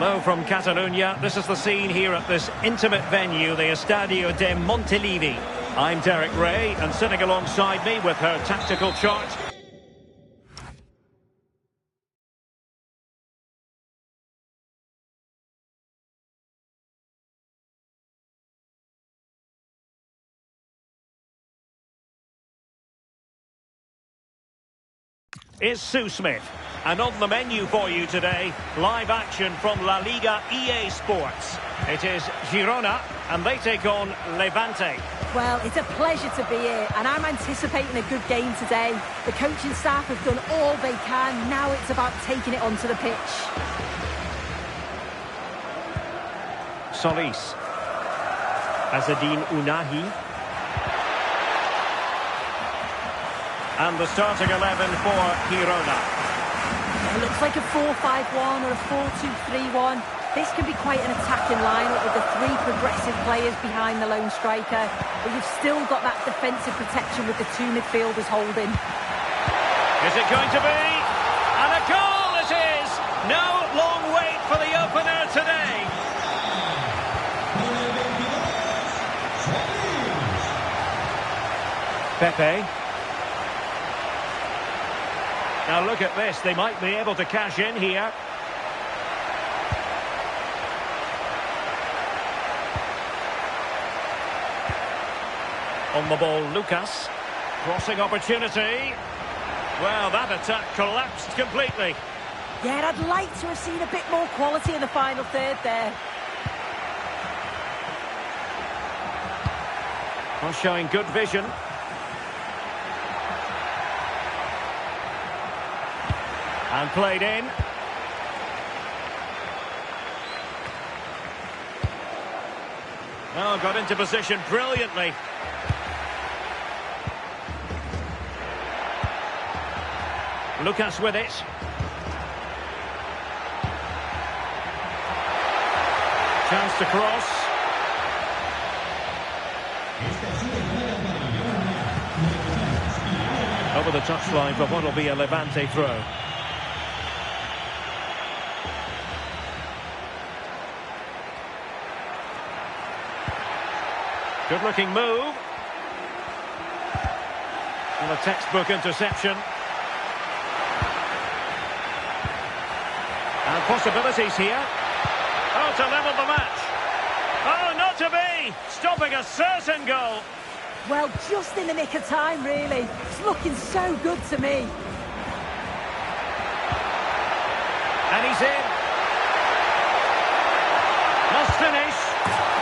Hello from Catalonia. This is the scene here at this intimate venue, the Estadio de Montilivi. I'm Derek Ray, and sitting alongside me with her tactical chart is Sue Smith. And on the menu for you today, live action from La Liga EA Sports. It is Girona, and they take on Levante. Well, it's a pleasure to be here, and I'm anticipating a good game today. The coaching staff have done all they can. Now it's about taking it onto the pitch. Solis. Azzedine Ounahi. And the starting 11 for Girona. It looks like a 4-5-1 or a 4-2-3-1. This can be quite an attacking lineup with the three progressive players behind the lone striker. But you've still got that defensive protection with the two midfielders holding. Is it going to be? And a goal it is! No long wait for the opener today. Pepe. Now look at this, they might be able to cash in here. On the ball, Lucas. Crossing opportunity. Well, that attack collapsed completely. Yeah, I'd like to have seen a bit more quality in the final third there. Well, showing good vision. And played in. Oh, got into position brilliantly. Lucas with it. Chance to cross. Over the touchline for what will be a Levante throw. Good-looking move. And a textbook interception. And possibilities here. Oh, to level the match. Oh, not to be. Stopping a certain goal. Well, just in the nick of time, really. It's looking so good to me. And he's in. Must finish.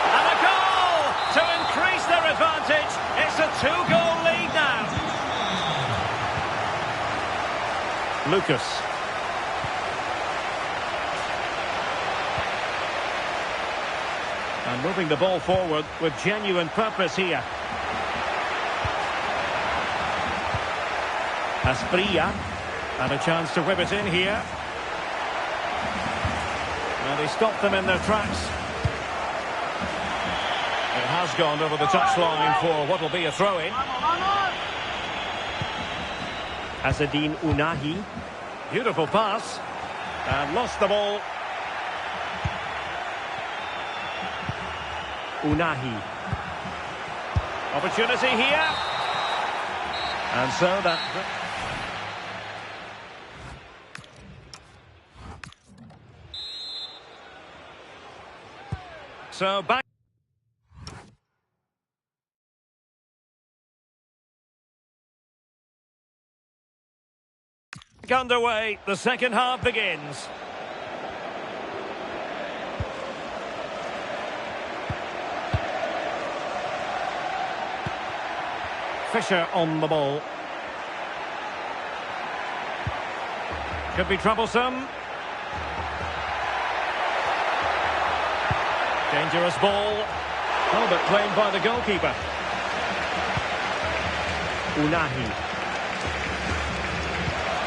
And a goal to increase their advantage. It's a two-goal lead now. Lucas. And moving the ball forward with genuine purpose here. Asprilla. And a chance to whip it in here. And they stopped them in their tracks. It has gone over the touchline for what will be a throw-in. Azzedine Ounahi. Beautiful pass. And lost the ball. Ounahi. Opportunity here. And so that... So back... underway, the second half begins. Fisher on the ball. Could be troublesome. Dangerous ball. Oh, but claimed by the goalkeeper. Ounahi.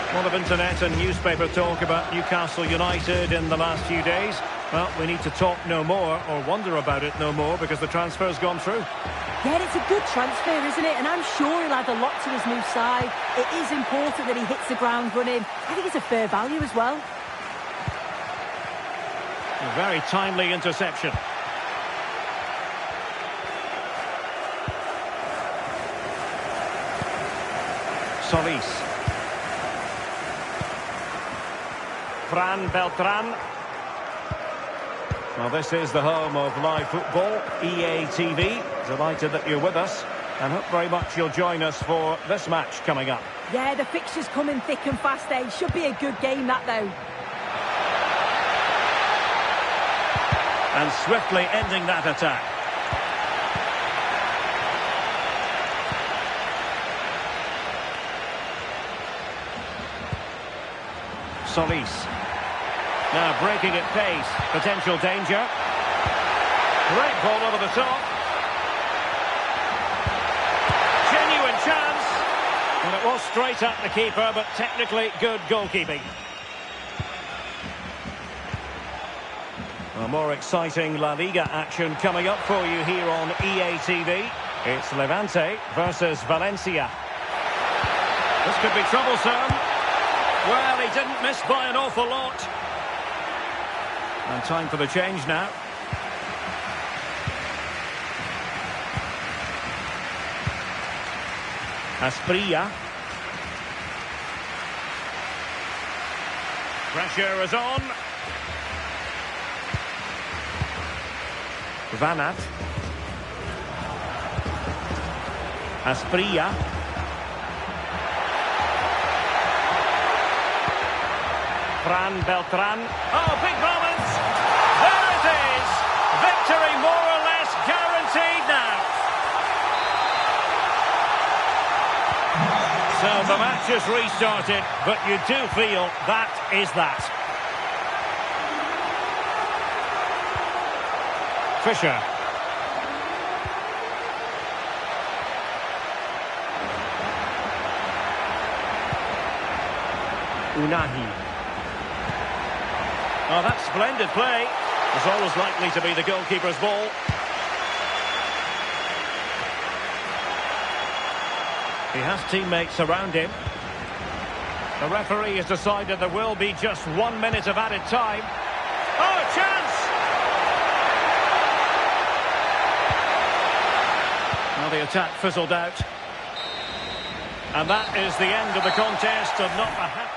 A lot of internet and newspaper talk about Newcastle United in the last few days. Well, we need to talk no more, or wonder about it no more, because the transfer's gone through. Yeah, it's a good transfer, isn't it? And I'm sure he'll add a lot to his new side. It is important that he hits the ground running. I think it's a fair value as well. A very timely interception. Solis. Fran Beltran. Well, this is the home of live football, EA TV. Delighted that you're with us, and hope very much you'll join us for this match coming up. Yeah, the fixtures coming thick and fast, eh? Should be a good game, that, though. And swiftly ending that attack. Solis. Now breaking at pace. Potential danger. Great ball over the top. Genuine chance. And it was straight at the keeper, but technically good goalkeeping. A more exciting La Liga action coming up for you here on EA TV. It's Levante versus Valencia. This could be troublesome. Well, he didn't miss by an awful lot. And time for the change now. Asprilla. Pressure is on. Vanat. Asprilla. Fran Beltran. Oh, big moment! There it is! Victory more or less guaranteed now. So the match has restarted, but you do feel that is that. Fisher. Unahi. Oh, that's splendid play. It's always likely to be the goalkeeper's ball. He has teammates around him. The referee has decided there will be just 1 minute of added time. Oh, a chance! Well, the attack fizzled out. And that is the end of the contest, and not a...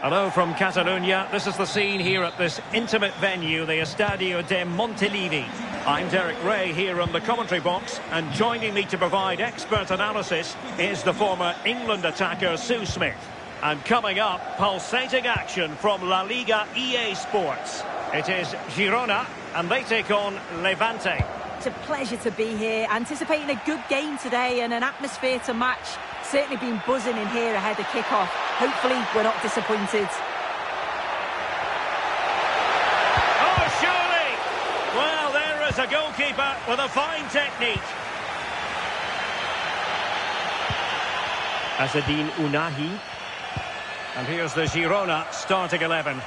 Hello from Catalonia. This is the scene here at this intimate venue, the Estadio de Montilivi. I'm Derek Ray here on the commentary box, and joining me to provide expert analysis is the former England attacker Sue Smith. And coming up, pulsating action from La Liga EA Sports. It is Girona, and they take on Levante. It's a pleasure to be here, anticipating a good game today and an atmosphere to match. Certainly been buzzing in here ahead of kick-off. Hopefully we're not disappointed. Oh, surely! Well, there is a goalkeeper with a fine technique. Azzedine Unahi. And here's the Girona starting 11.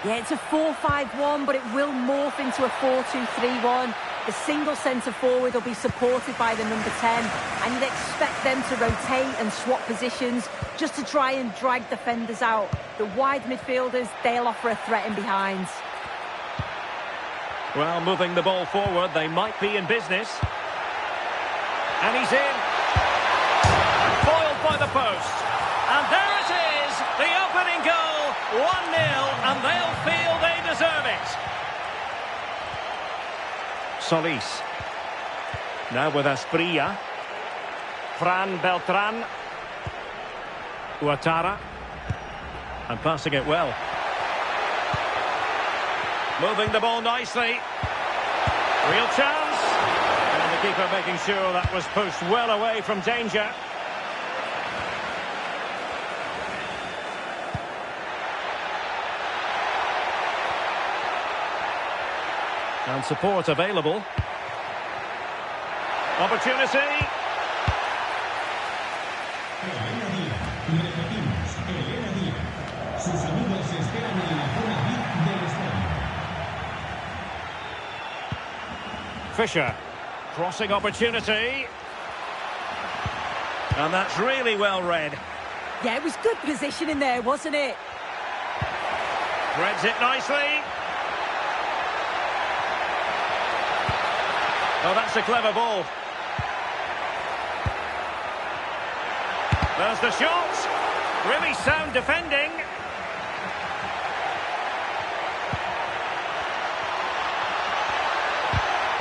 Yeah, it's a 4-5-1, but it will morph into a 4-2-3-1. The single centre-forward will be supported by the number 10, and you'd expect them to rotate and swap positions just to try and drag defenders out. The wide midfielders, they'll offer a threat in behind. Well, moving the ball forward, they might be in business. And he's in. Foiled by the post. And there it is, the opening goal, 1-0, and they'll feel they deserve it. Solis. Now with Asprilla. Fran Beltran. Ouattara. And passing it well. Moving the ball nicely. Real chance. And the keeper making sure that was pushed well away from danger. And support available. Opportunity. Fisher. Crossing opportunity. And that's really well read. Yeah, it was good positioning there, wasn't it? Threads it nicely. Oh, that's a clever ball. There's the shot. Really sound defending.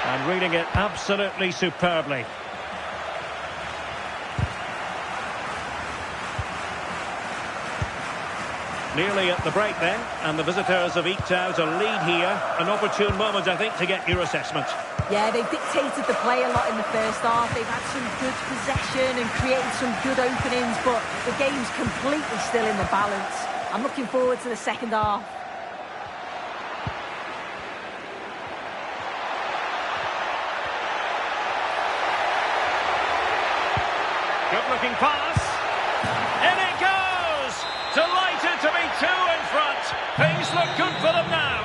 And reading it absolutely superbly. Nearly at the break then, and the visitors have eked out a lead here. An opportune moment, I think, to get your assessment. Yeah, they dictated the play a lot in the first half. They've had some good possession and created some good openings, but the game's completely still in the balance. I'm looking forward to the second half. Good-looking pass. In it goes! Delighted to be two in front. Things look good for them now.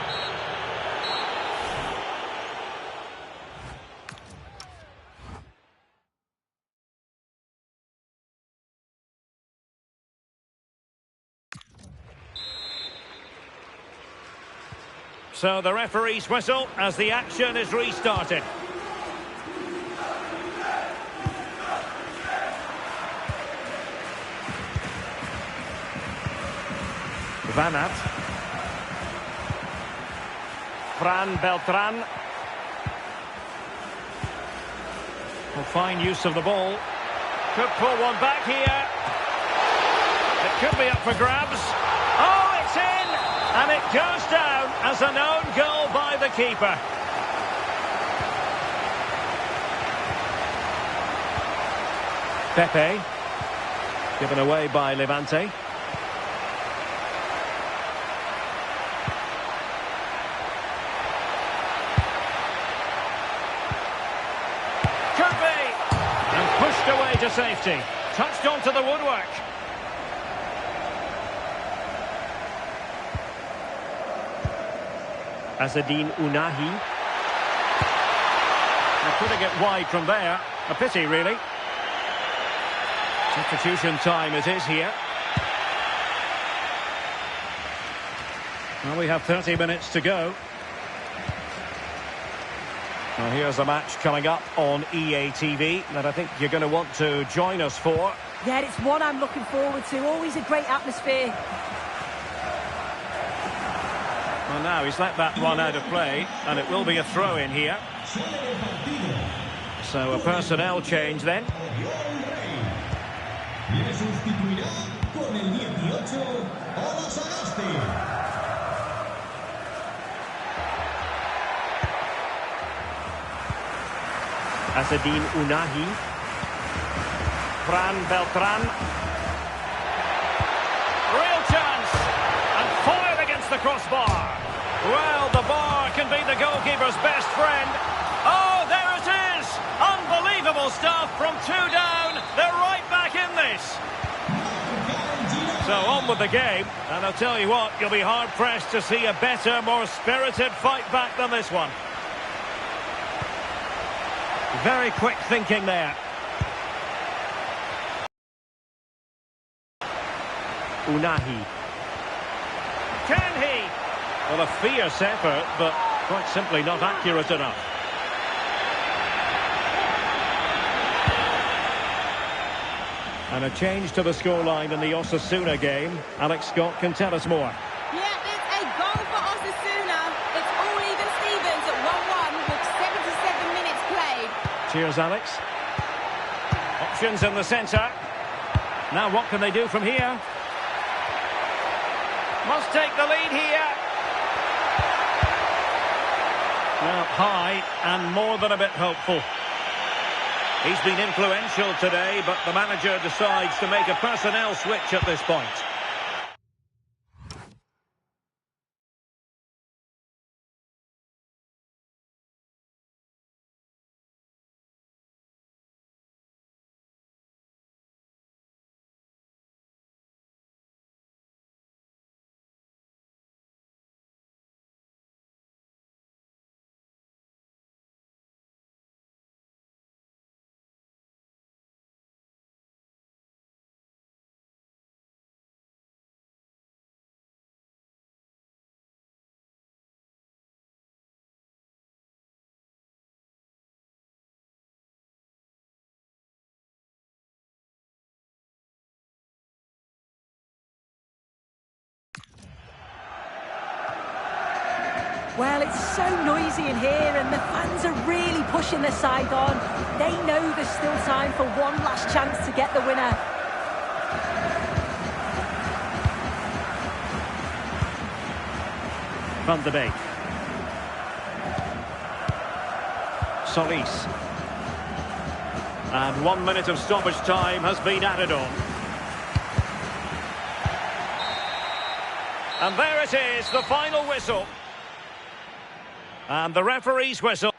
So the referee's whistle as the action is restarted. Van Aert. Fran Beltran. Well, fine use of the ball. Could pull one back here. It could be up for grabs. Oh, it's in! And it goes down as an own goal by the keeper. Pepe. Given away by Levante. Pushed away to safety. Touched onto the woodwork. Azzedine Ounahi. They're putting it wide from there. A pity, really. Substitution time it is here. Well, we have 30 minutes to go. Well, here's a match coming up on EA TV that I think you're going to want to join us for. Yeah, it's one I'm looking forward to. Always a great atmosphere. Well, now he's let that run out of play, and it will be a throw-in here. So a personnel change then. Azzedine Ounahi. Fran Beltran. Real chance. And foiled against the crossbar. Well, the bar can be the goalkeeper's best friend. Oh, there it is. Unbelievable stuff from two down. They're right back in this. So on with the game. And I'll tell you what, you'll be hard-pressed to see a better, more spirited fight back than this one. Very quick thinking there. Ounahi. Can he? Well, a fierce effort, but quite simply not accurate enough. And a change to the scoreline in the Osasuna game. Alex Scott can tell us more. Yeah, it's a goal for Osasuna. It's all even Stevens at 1-1 with 77 minutes played. Cheers, Alex. Options in the centre. Now what can they do from here? Must take the lead here. Well, high and more than a bit hopeful. He's been influential today, but the manager decides to make a personnel switch at this point. Well, it's so noisy in here and the fans are really pushing their side on. They know there's still time for one last chance to get the winner. Van de Beek. Solis. And 1 minute of stoppage time has been added on. And there it is, the final whistle. And the referee's whistle.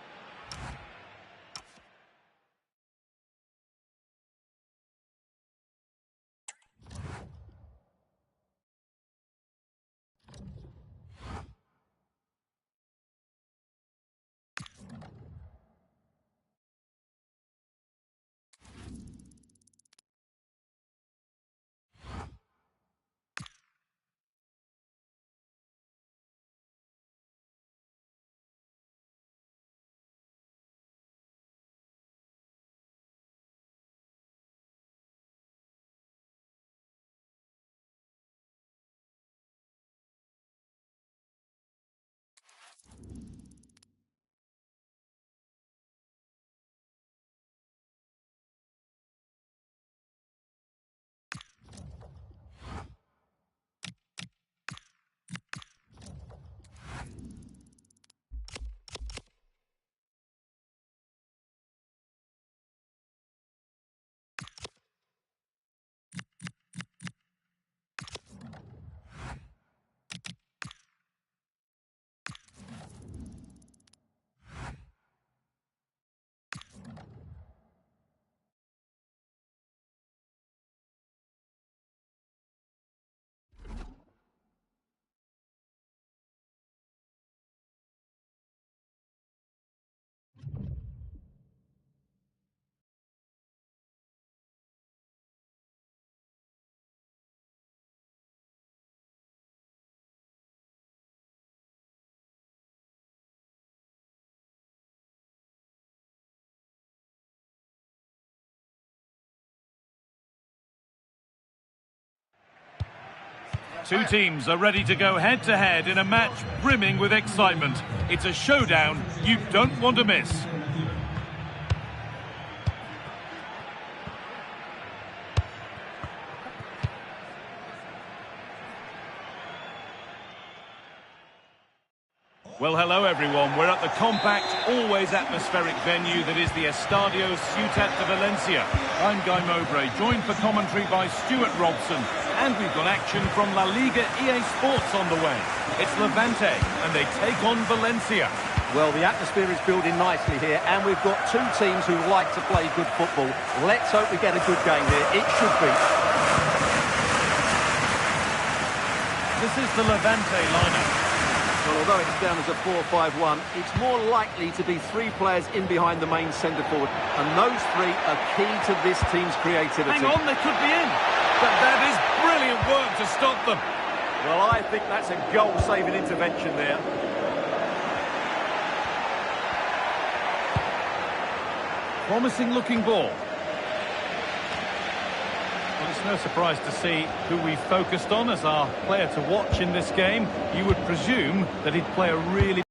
Two teams are ready to go head-to-head in a match brimming with excitement. It's a showdown you don't want to miss. Well, hello everyone. We're at the compact, always atmospheric venue that is the Estadio Ciutat de Valencia. I'm Guy Mowbray, joined for commentary by Stuart Robson. And we've got action from La Liga EA Sports on the way. It's Levante, and they take on Valencia. Well, the atmosphere is building nicely here, and we've got two teams who like to play good football. Let's hope we get a good game here. It should be. This is the Levante lineup. Well, although it's down as a 4-5-1, it's more likely to be three players in behind the main centre-forward. And those three are key to this team's creativity. Hang on, they could be in. But that is brilliant work to stop them. Well, I think that's a goal-saving intervention there. Promising-looking ball. Well, it's no surprise to see who we focused on as our player to watch in this game. You would presume that he'd play a really...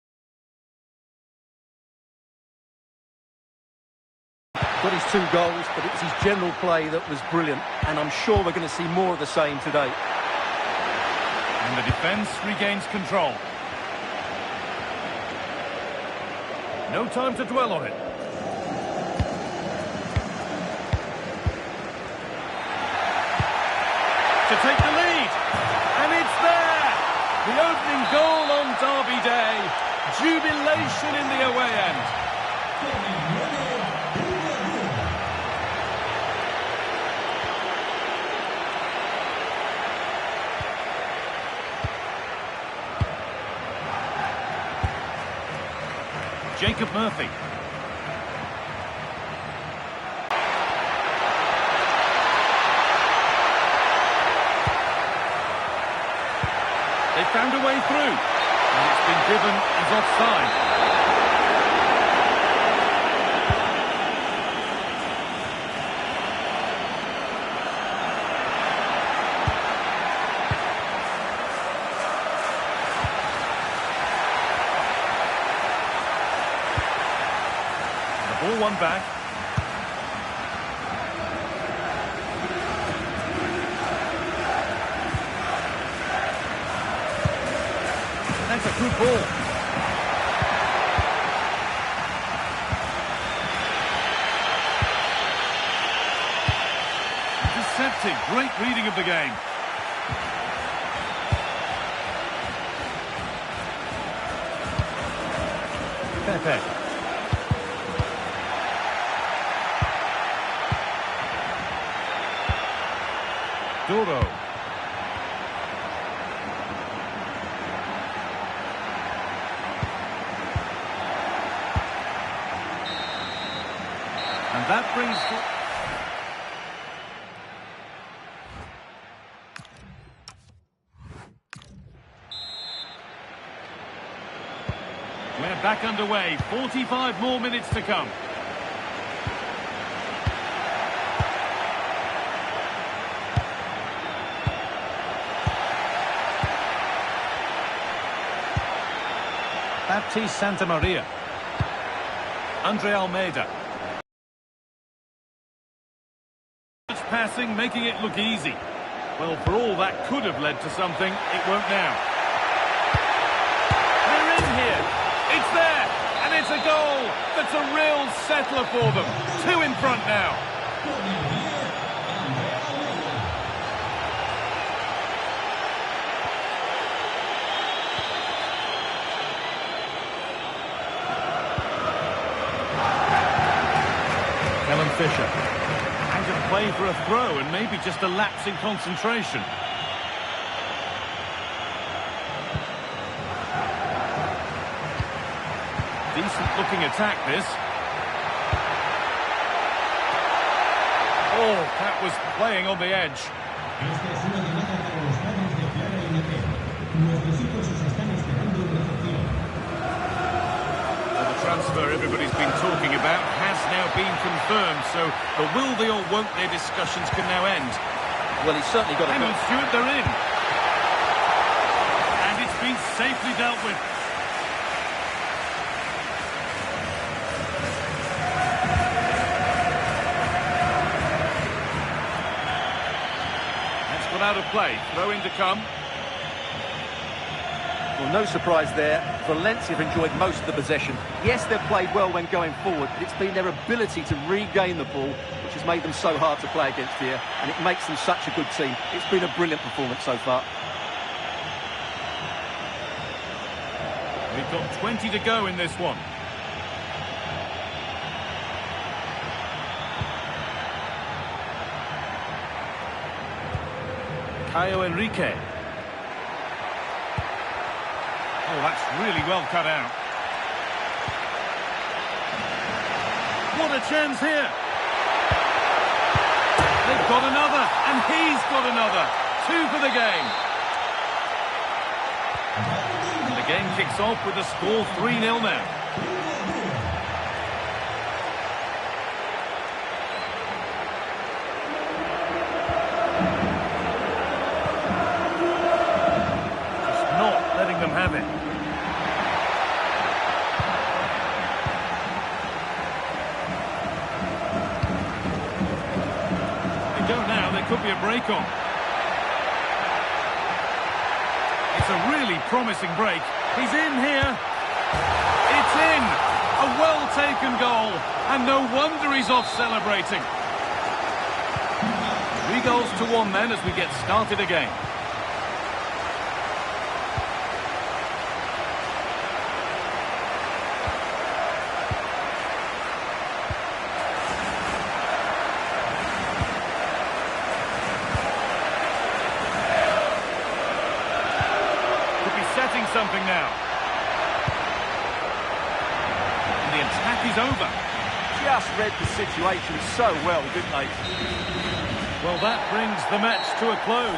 Got his 2 goals, but it was his general play that was brilliant. And I'm sure we're going to see more of the same today. And the defence regains control. No time to dwell on it. To take the lead, and it's there! The opening goal on Derby Day. Jubilation in the away end. Jacob Murphy. They found a way through, and it's been given as offside. one back. That's a good ball. Deceptive, great reading of the game. Pepe. Duro. And that brings... We're back underway. 45 more minutes to come. Baptiste Santamaria. Andre Almeida. Passing, making it look easy. Well, for all that could have led to something, it won't now. They're in here. It's there, and it's a goal. That's a real settler for them. 2 in front now. Kellen Fisher. Play for a throw and maybe just a lapse in concentration. Decent looking attack, this. Oh, that was playing on the edge. The transfer everybody's been talking about has now been confirmed, so the will they or won't they discussions can now end. Well, he's certainly got a... Hang on, Stuart, they're in. And it's been safely dealt with. That's gone out of play. Throw in to come. Well, no surprise there. Valencia have enjoyed most of the possession. Yes, they've played well when going forward, but it's been their ability to regain the ball which has made them so hard to play against here, and it makes them such a good team. It's been a brilliant performance so far. We've got 20 to go in this one. Caio Henrique. Oh, that's really well cut out. What a chance here. They've got another, and he's got another. 2 for the game. And the game kicks off with the score 3-0 now. Just not letting them have it. Could be a break on. It's a really promising break. He's in here. It's in. A well-taken goal. And no wonder he's off celebrating. 3 goals to 1 then as we get started again. Something now. And the attack is over. Just read the situation so well, didn't they? Well, that brings the match to a close.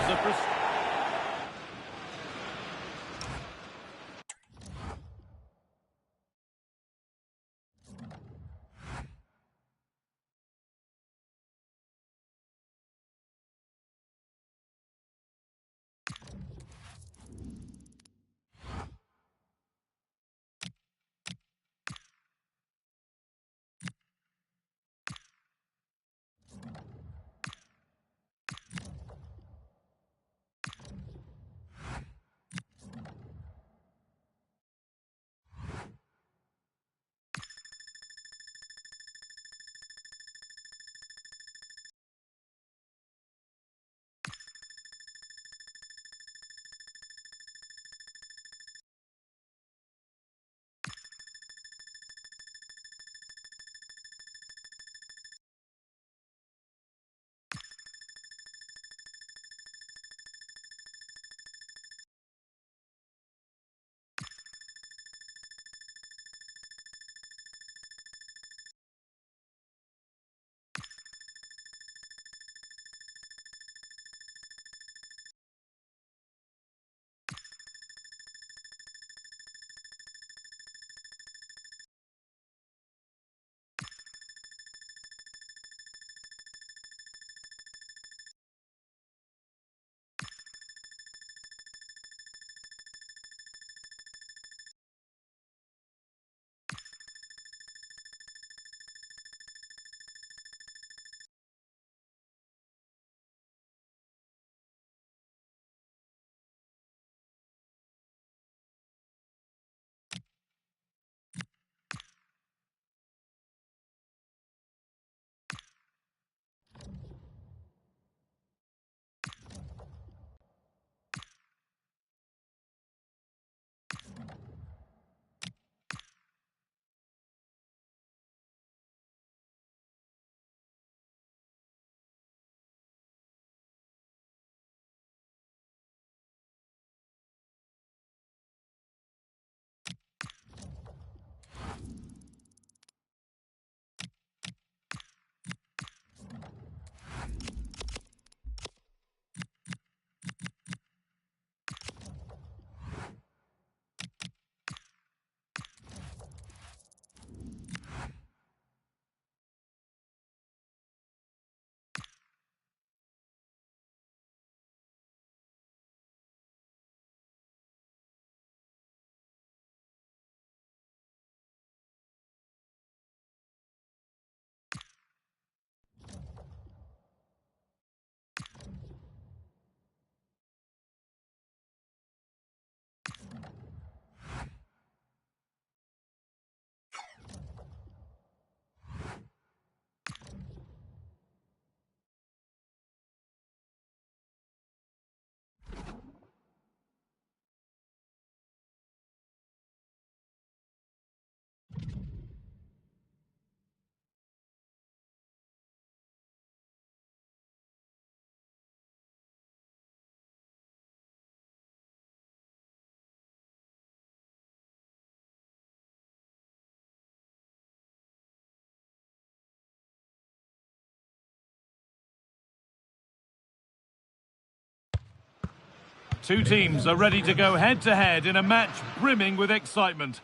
Two teams are ready to go head-to-head in a match brimming with excitement.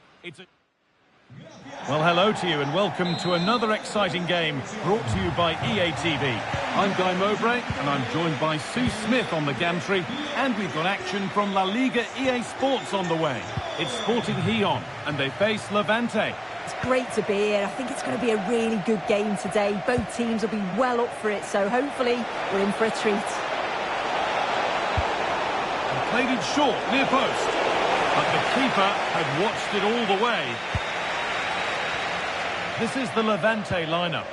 Well, hello to you and welcome to another exciting game brought to you by EA TV. I'm Guy Mowbray and I'm joined by Sue Smith on the gantry, and we've got action from La Liga EA Sports on the way. It's Sporting Gijon and they face Levante. It's great to be here. I think it's going to be a really good game today. Both teams will be well up for it, so hopefully we're in for a treat. Played it short, near post. But the keeper had watched it all the way. This is the Levante lineup.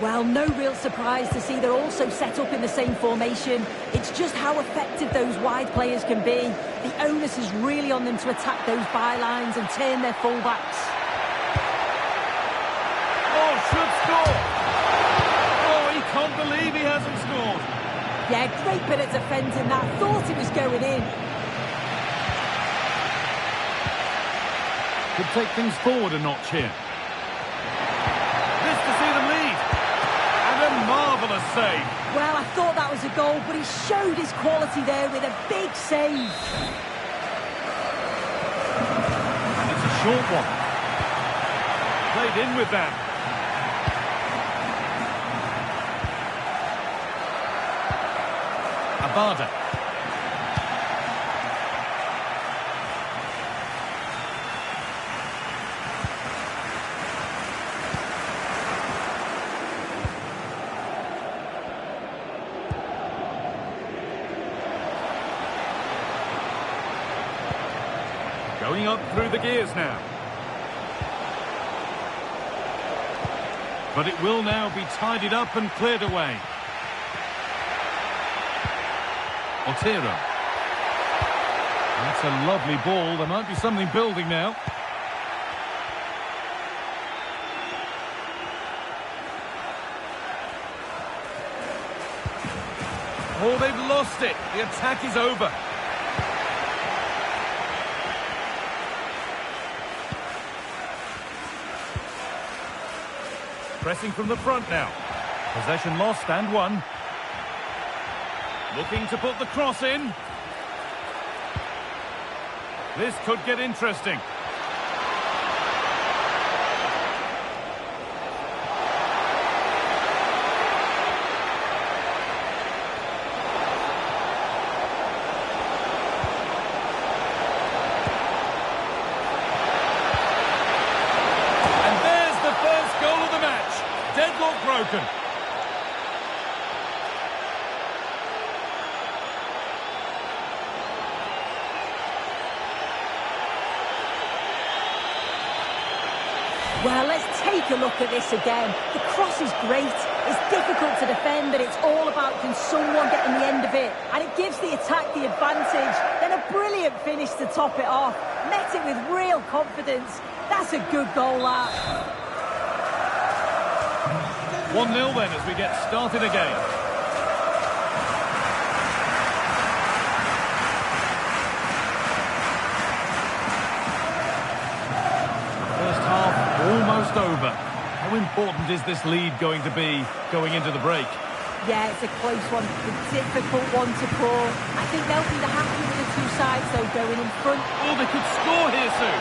Well, no real surprise to see they're also set up in the same formation. It's just how effective those wide players can be. The onus is really on them to attack those bylines and turn their fullbacks. Oh, should score! Oh, he can't believe he hasn't scored. Yeah, great bit of defending that. Thought it was going in. Could take things forward a notch here. This to see them lead. And a marvellous save. Well, I thought that was a goal, but he showed his quality there with a big save. And it's a short one. Played in with that. Abada. Going up through the gears now. But it will now be tidied up and cleared away. Otero. That's a lovely ball. There might be something building now. Oh, they've lost it. The attack is over. Pressing from the front now. Possession lost and won. Looking to put the cross in. This could get interesting. And there's the first goal of the match. Deadlock broken. Well, let's take a look at this again. The cross is great. It's difficult to defend, but it's all about can someone get in the end of it. And it gives the attack the advantage. Then a brilliant finish to top it off. Met it with real confidence. That's a good goal, that. 1-0 then as we get started again. First half almost over. How important is this lead going to be going into the break? Yeah, it's a close one, a difficult one to call. I think they'll be happy with the two sides, though, going in front. Oh, they could score here soon.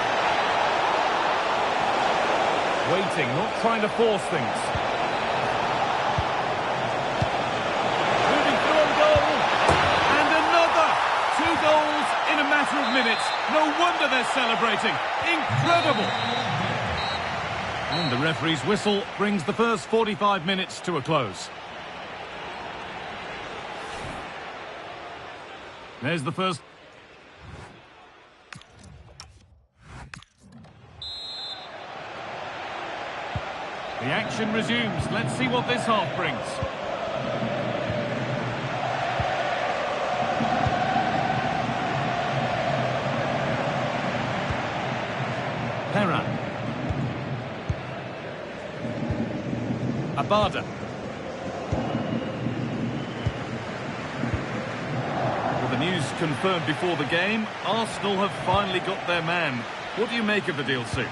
Waiting, not trying to force things. Moving through on goal. And another! 2 goals in a matter of minutes. No wonder they're celebrating. Incredible! And the referee's whistle brings the first 45 minutes to a close. There's the first. The action resumes. Let's see what this half brings. Perra. Abada. Well, the news confirmed before the game. Arsenal have finally got their man. What do you make of the deal, Sue?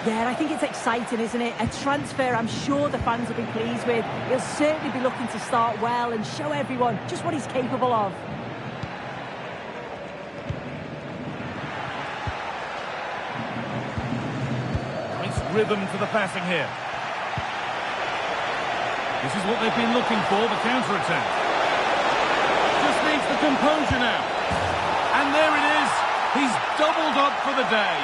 Yeah, I think it's exciting, isn't it? A transfer I'm sure the fans will be pleased with. He'll certainly be looking to start well and show everyone just what he's capable of. rhythm to the passing here. This is what they've been looking for, the counter-attack. Just needs the composure now. And there it is. He's doubled up for the day.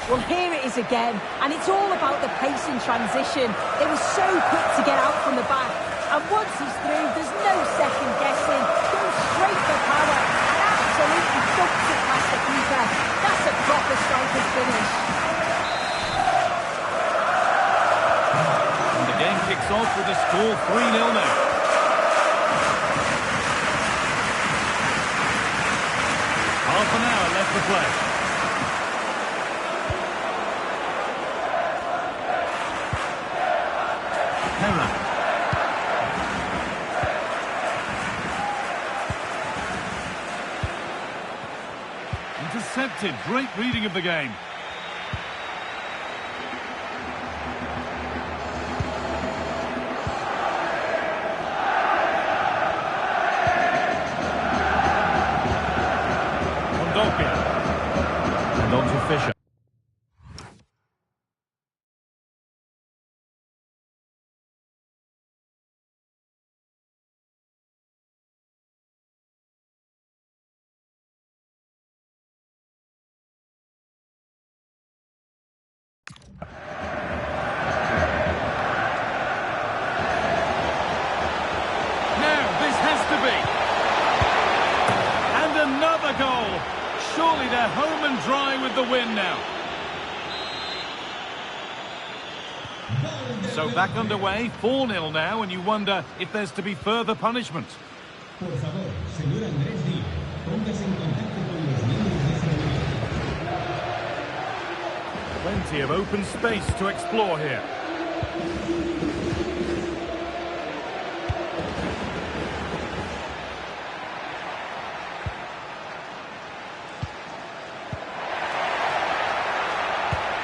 Well, here it is again, and it's all about the pace in transition. They were so quick to get out from the back, and once he's through, there's no second guessing. Goes straight for power, and absolutely dumps it past the keeper. That's a proper striker's finish. And the game kicks off with the score 3-0 now. Half an hour left to play. Intercepted. Great reading of the game. And on to Fisher. Goal. Surely they're home and dry with the win now. So back underway, 4-0 now, and you wonder if there's to be further punishment. Plenty of open space to explore here.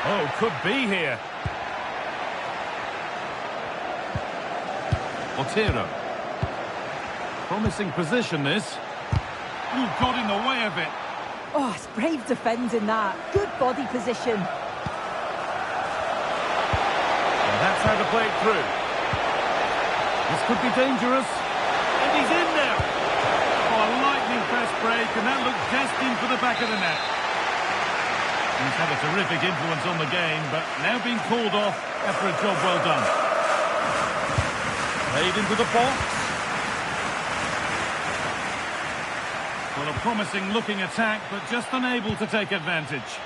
Oh, could be here. Otero. Promising position, this. Ooh, got in the way of it. Oh, it's brave defending that. Good body position. And that's how to play it through. This could be dangerous. And he's in now. Oh, a lightning fast break, and that looks destined for the back of the net. He's had a terrific influence on the game, but now being called off after a job well done. Played into the box. Well, a promising looking attack, but just unable to take advantage.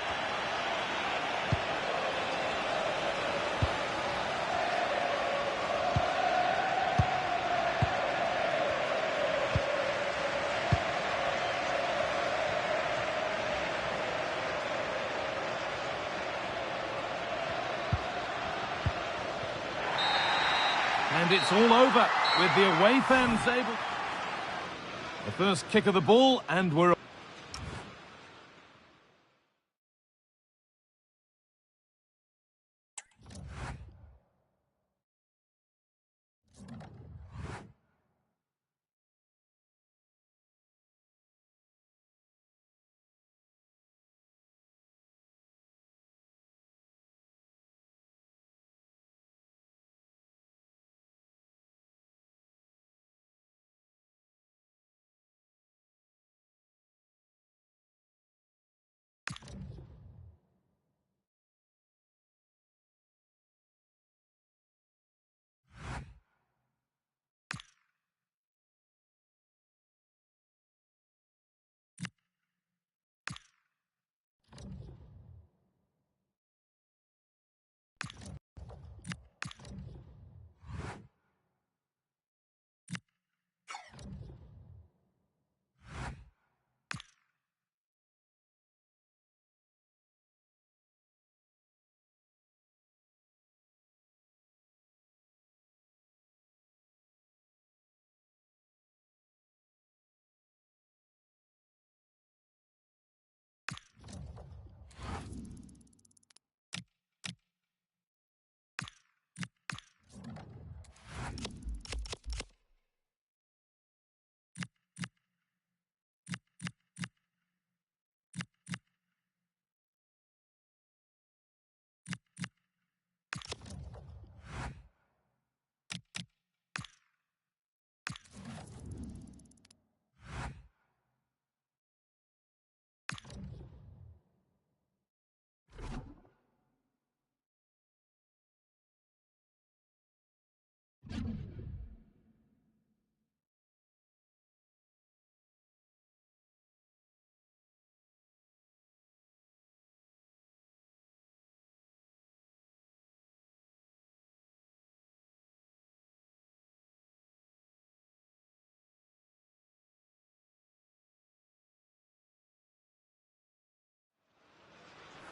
And it's all over with the away fans able. The first kick of the ball, and we're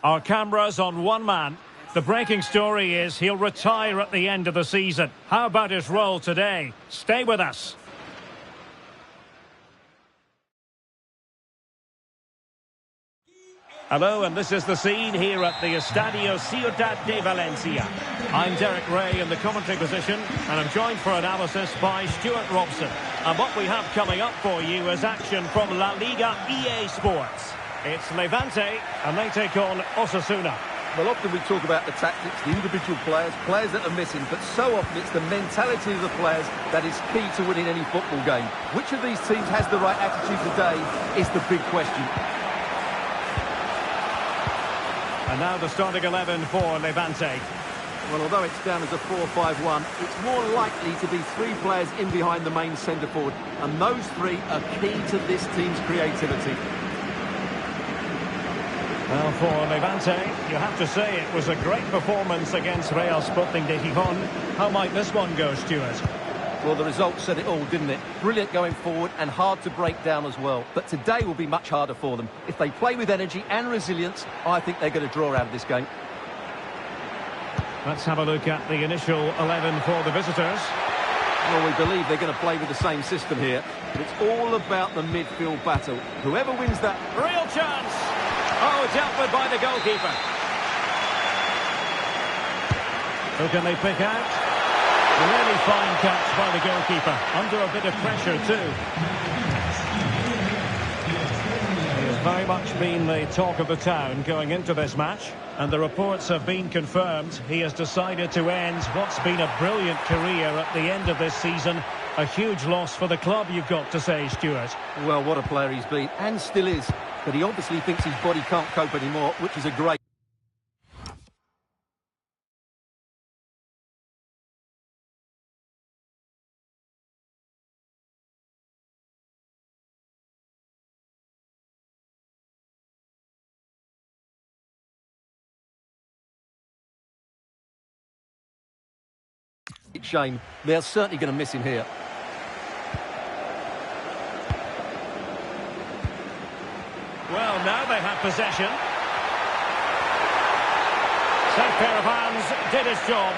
Our cameras on one man. The breaking story is he'll retire at the end of the season. How about his role today? Stay with us. Hello, and this is the scene here at the Estadio Ciudad de Valencia. I'm Derek Ray in the commentary position, and I'm joined for analysis by Stuart Robson. And what we have coming up for you is action from La Liga EA Sports. It's Levante, and they take on Osasuna. Well, often we talk about the tactics, the individual players that are missing, but so often it's the mentality of the players that is key to winning any football game. Which of these teams has the right attitude today is the big question. And now the starting 11 for Levante. Well, although it's down as a 4-5-1, it's more likely to be three players in behind the main centre-forward, and those three are key to this team's creativity. Well, for Levante, you have to say it was a great performance against Real Sporting de Gijón. How might this one go, Stuart? Well, the result said it all, didn't it? Brilliant going forward and hard to break down as well. But today will be much harder for them. If they play with energy and resilience, I think they're going to draw out of this game. Let's have a look at the initial 11 for the visitors. Well, we believe they're going to play with the same system here. But it's all about the midfield battle. Whoever wins that... Real chance! Oh, dealt with by the goalkeeper. Who can they pick out? A really fine catch by the goalkeeper. Under a bit of pressure, too. He has very much been the talk of the town going into this match. And the reports have been confirmed. He has decided to end what's been a brilliant career at the end of this season. A huge loss for the club, you've got to say, Stuart. Well, what a player he's been, and still is. But he obviously thinks his body can't cope anymore, which is a great... shame. They're certainly going to miss him here. Well, now they have possession. Safe pair of hands, did his job.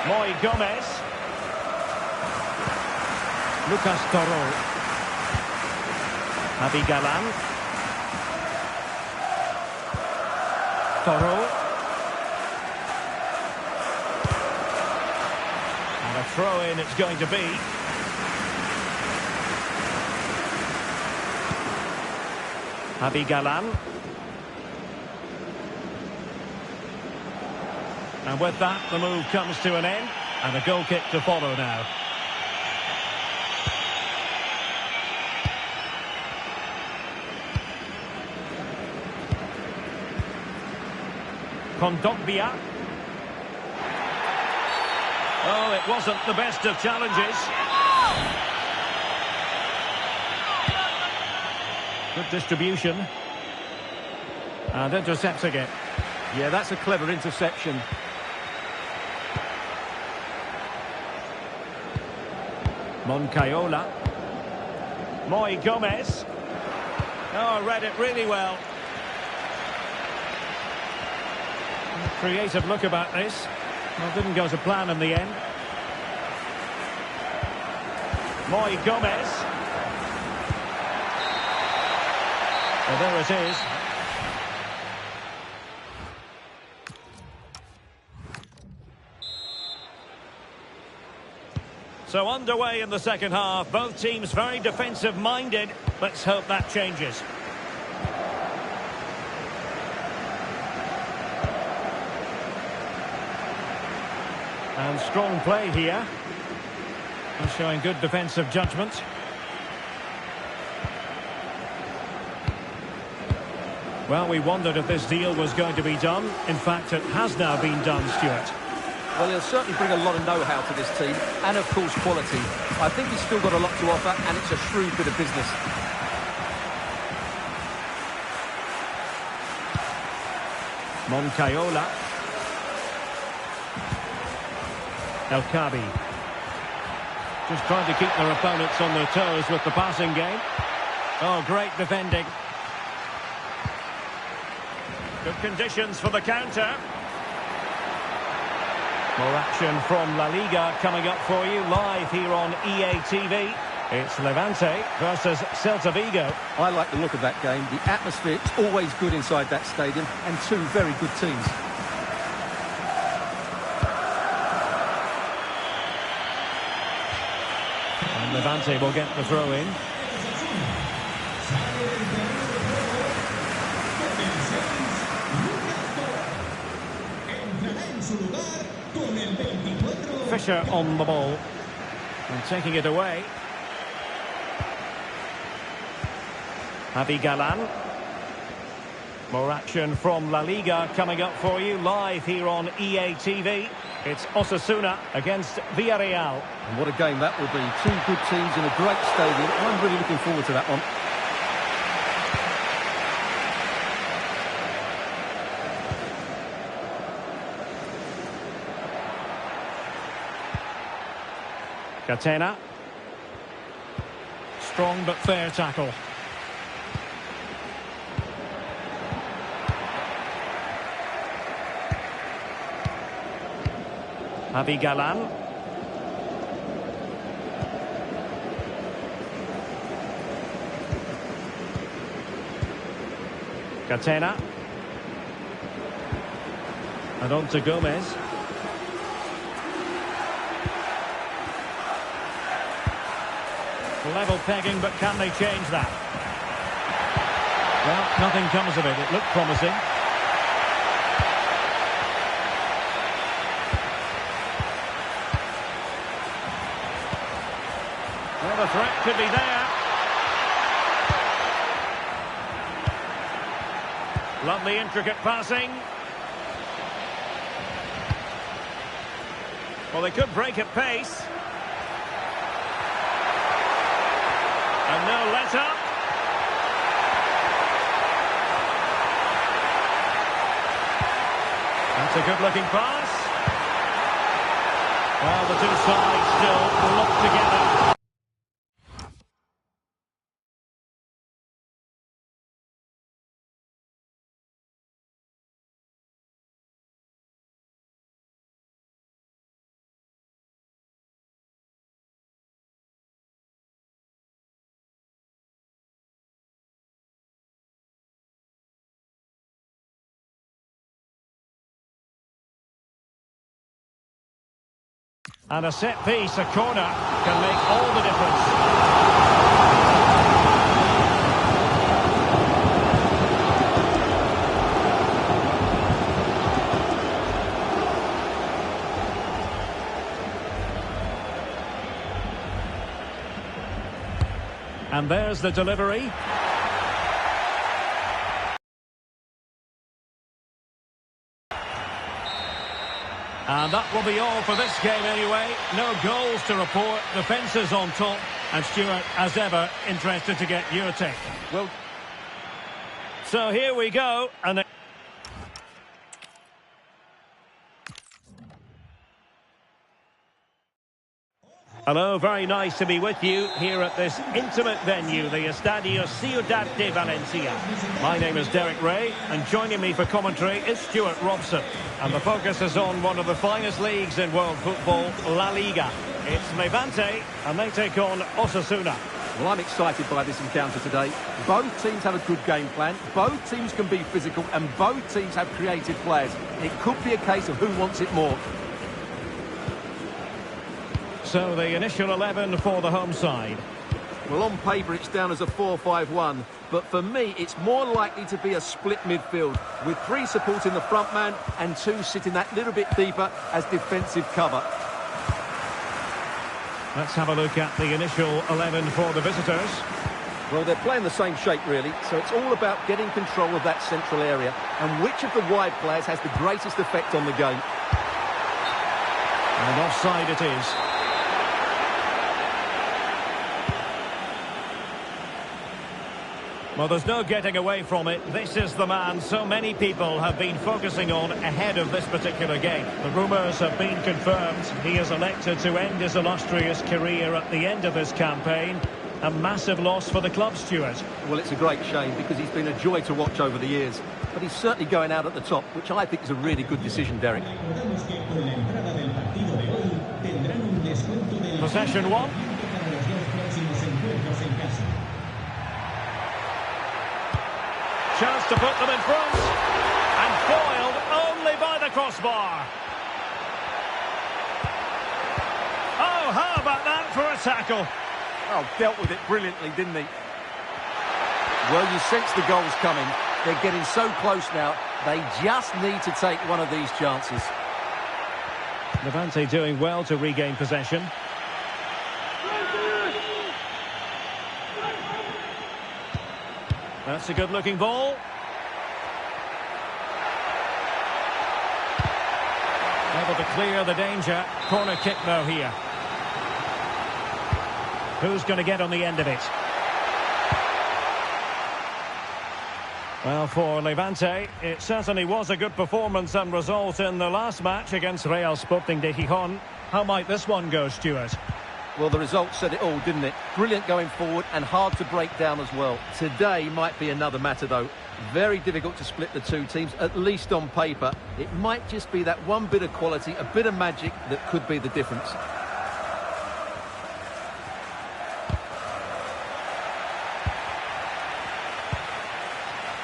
Moy Gomez. Lucas Toro. Javi Galan. Toro. And a throw-in it's going to be. Javi Galan. And with that, the move comes to an end. And a goal kick to follow now. Kondogbia. Oh, it wasn't the best of challenges. Good distribution. And intercepting it. Yeah, that's a clever interception. Moncayola. Moy Gomez. Oh, read it really well. Creative look about this. Well, didn't go to plan in the end. Moy Gomez. Well, there it is. So underway in the second half. Both teams very defensive-minded. Let's hope that changes. And strong play here. And showing good defensive judgment. Well, we wondered if this deal was going to be done. In fact, it has now been done, Stuart. Well, he'll certainly bring a lot of know-how to this team, and of course quality. I think he's still got a lot to offer, and it's a shrewd bit of business. Moncayola. El Kabi. Just trying to keep their opponents on their toes with the passing game. Oh, great defending. Good conditions for the counter. More action from La Liga coming up for you live here on EA TV. It's Levante versus Celta Vigo. I like the look of that game. The atmosphere is always good inside that stadium, and two very good teams. And Levante will get the throw in. Fisher on the ball and taking it away. Javi Galan. More action from La Liga coming up for you live here on EA TV. It's Osasuna against Villarreal. And what a game that will be. Two good teams in a great stadium. I'm really looking forward to that one. Catena. Strong but fair tackle. Javi Galan. Catena. And on to Gomez. Level pegging, but can they change that? Well, nothing comes of it. It looked promising. Well, the threat could be there. Lovely intricate passing. Well, they could break at pace. And no let-up. That's a good-looking pass. Well, the two sides still locked together. And a set piece, a corner, can make all the difference. And there's the delivery. And that will be all for this game anyway. No goals to report. The fences on top. And Stuart, as ever, interested to get your take. Well, so here we go. And hello, very nice to be with you here at this intimate venue, the Estadio Ciudad de Valencia. My name is Derek Ray, and joining me for commentary is Stuart Robson. And the focus is on one of the finest leagues in world football, La Liga. It's Levante, and they take on Osasuna. well, I'm excited by this encounter today. Both teams have a good game plan. Both teams can be physical, and both teams have creative players. It could be a case of who wants it more. So the initial 11 for the home side. Well, on paper it's down as a 4-5-1, but for me it's more likely to be a split midfield with three supporting the front man and two sitting that little bit deeper as defensive cover. Let's have a look at the initial 11 for the visitors. Well, they're playing the same shape really, so it's all about getting control of that central area and which of the wide players has the greatest effect on the game. And offside it is. Well, there's no getting away from it. This is the man so many people have been focusing on ahead of this particular game. The rumours have been confirmed. He has elected to end his illustrious career at the end of this campaign. A massive loss for the club, Stuart. Well, it's a great shame because he's been a joy to watch over the years. But he's certainly going out at the top, which I think is a really good decision, Derek. Possession one. Chance to put them in front. And foiled only by the crossbar. Oh, how about that for a tackle? Oh, dealt with it brilliantly, didn't he? Well, you sense the goals coming. They're getting so close now. They just need to take one of these chances. Levante doing well to regain possession. That's a good-looking ball. Able to clear the danger. Corner kick, though, here. Who's going to get on the end of it? Well, for Levante, it certainly was a good performance and result in the last match against Real Sporting de Gijón. How might this one go, Stuart? Well, the result said it all, didn't it? Brilliant going forward and hard to break down as well. Today might be another matter, though. Very difficult to split the two teams, at least on paper. It might just be that one bit of quality, a bit of magic that could be the difference.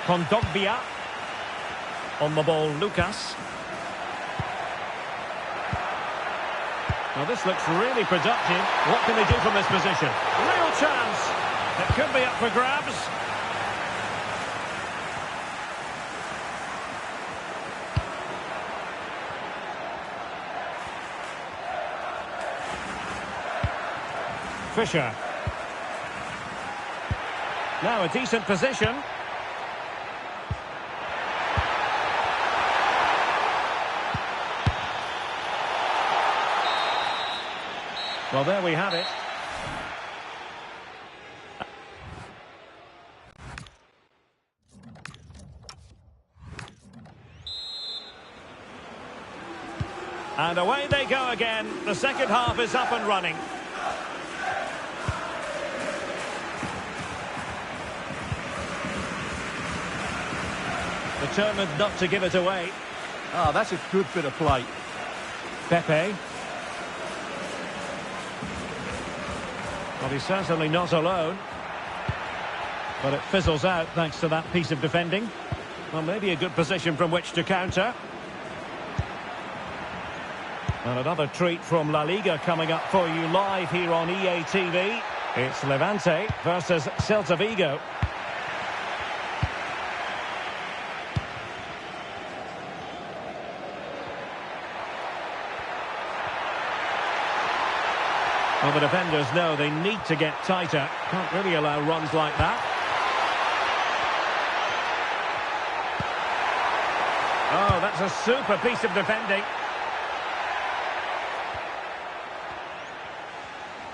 Kondogbia. On the ball, Lucas. Now this looks really productive. What can they do from this position? Real chance. It could be up for grabs. Fisher. Now a decent position. Well, there we have it. And away they go again. The second half is up and running. Determined not to give it away. Ah, that's a good bit of play. Pepe. Well, he's certainly not alone. But it fizzles out thanks to that piece of defending. Well, maybe a good position from which to counter. And another treat from La Liga coming up for you live here on EA TV. It's Levante versus Celta Vigo. Well, the defenders know they need to get tighter. Can't really allow runs like that. Oh, that's a super piece of defending.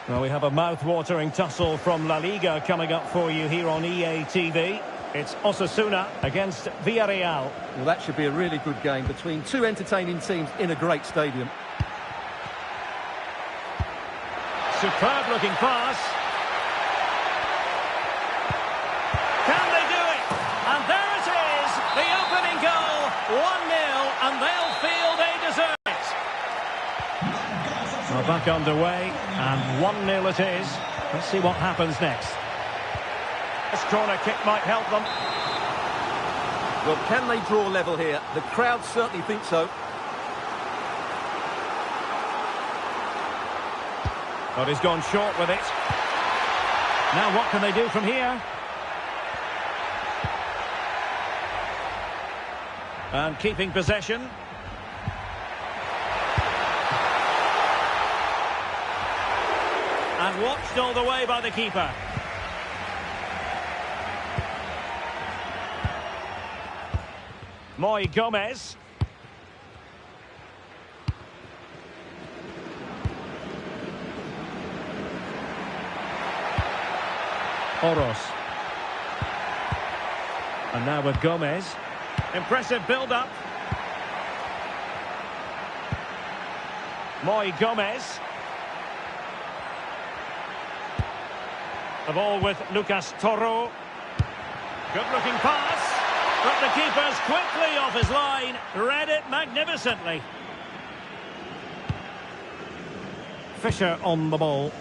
Well, we have a mouth-watering tussle from La Liga coming up for you here on EA TV. It's Osasuna against Villarreal. Well, that should be a really good game between two entertaining teams in a great stadium. Superb-looking pass. Can they do it? And there it is, the opening goal. 1-0, and they'll feel they deserve it. Well, back underway, and 1-0 it is. Let's see what happens next. This corner kick might help them. Well, can they draw level here? The crowd certainly think so. But he's gone short with it. Now what can they do from here? And keeping possession. And watched all the way by the keeper. Moy Gomez. Oros. And now with Gomez. Impressive build-up. Moy Gomez. The ball with Lucas Toro. Good-looking pass. But the keeper's quickly off his line. Read it magnificently. Fisher on the ball.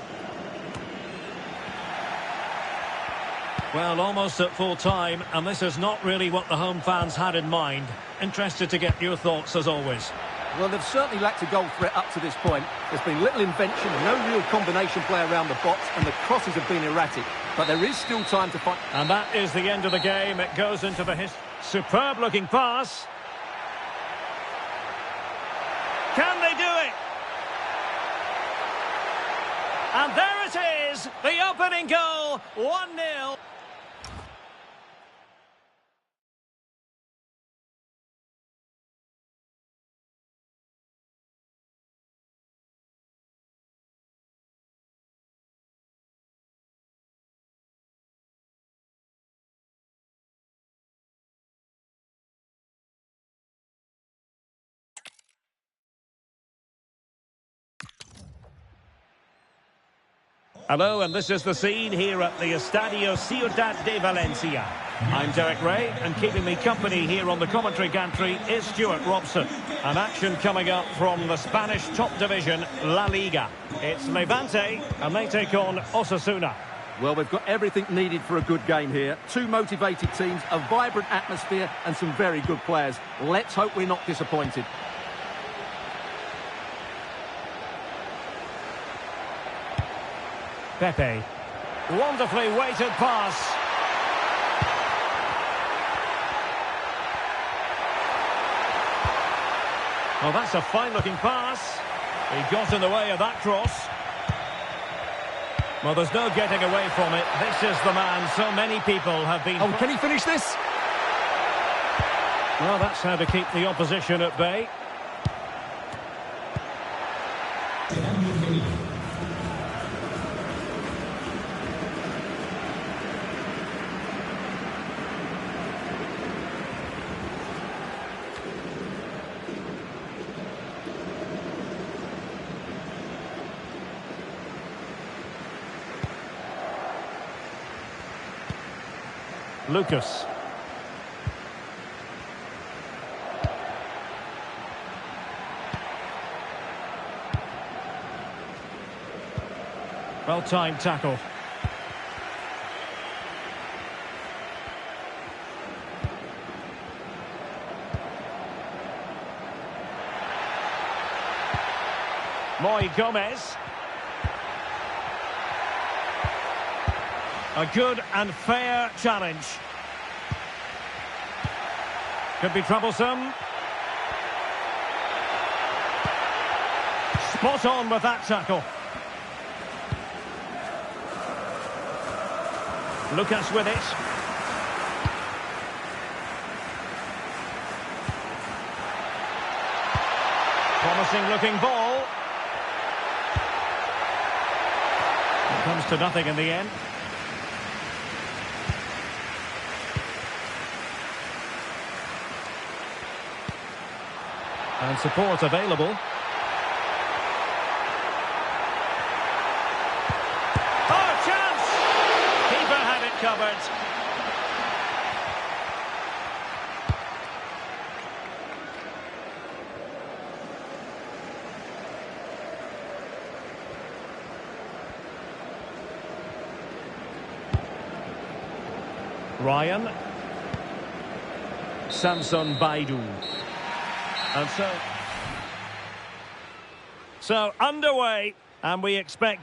Well, almost at full time, and this is not really what the home fans had in mind. Interested to get your thoughts as always. Well, they've certainly lacked a goal threat up to this point. There's been little invention, no real combination play around the box, and the crosses have been erratic. But there is still time to find... And that is the end of the game. It goes into the superb looking pass. Can they do it? And there it is, the opening goal, 1-0. Hello, and this is the scene here at the Estadio Ciudad de Valencia. I'm Derek Ray, and keeping me company here on the commentary gantry is Stuart Robson. An action coming up from the Spanish top division, La Liga. It's Levante, and they take on Osasuna. Well, we've got everything needed for a good game here. Two motivated teams, a vibrant atmosphere, and some very good players. Let's hope we're not disappointed. Pepe. Wonderfully weighted pass. Well, that's a fine-looking pass. He got in the way of that cross. Well, there's no getting away from it. This is the man so many people have been... Oh, can he finish this? Well, that's how to keep the opposition at bay. Lucas. Well-timed tackle. Moy Gomez. A good and fair challenge. Could be troublesome. Spot on with that tackle. Lucas with it. Promising looking ball. It comes to nothing in the end. And support available. Oh, chance! Keeper had it covered. Ryan. Samson Baidu. And so underway, and we expect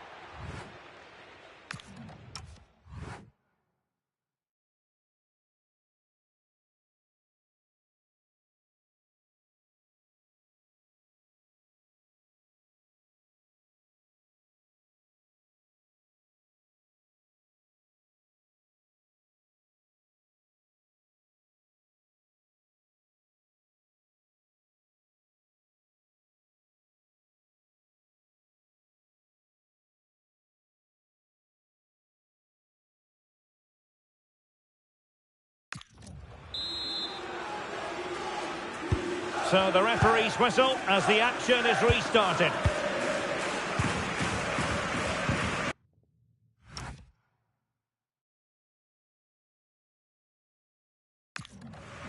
So the referee's whistle as the action is restarted.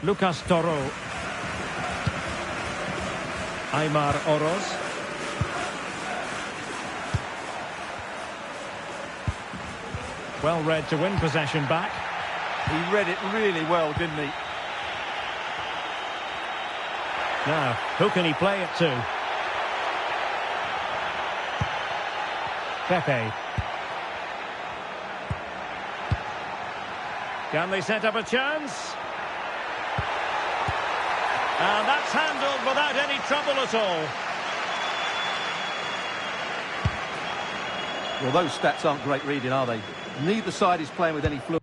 Lucas Toro. Aymar Oroz. Well read to win possession back. He read it really well, didn't he? Now, who can he play it to? Pepe. Can they set up a chance? And that's handled without any trouble at all. Well, those stats aren't great reading, are they? Neither side is playing with any fluidity.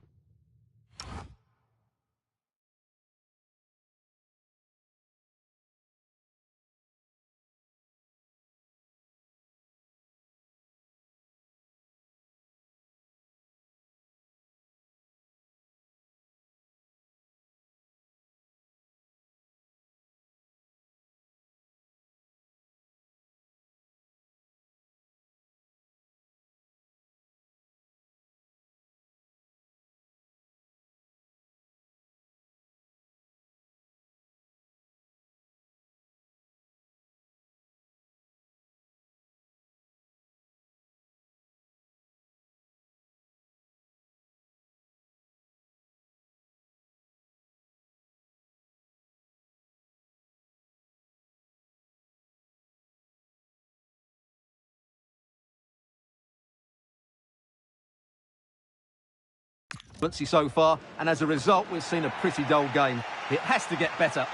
So far, and as a result, we've seen a pretty dull game. It has to get better.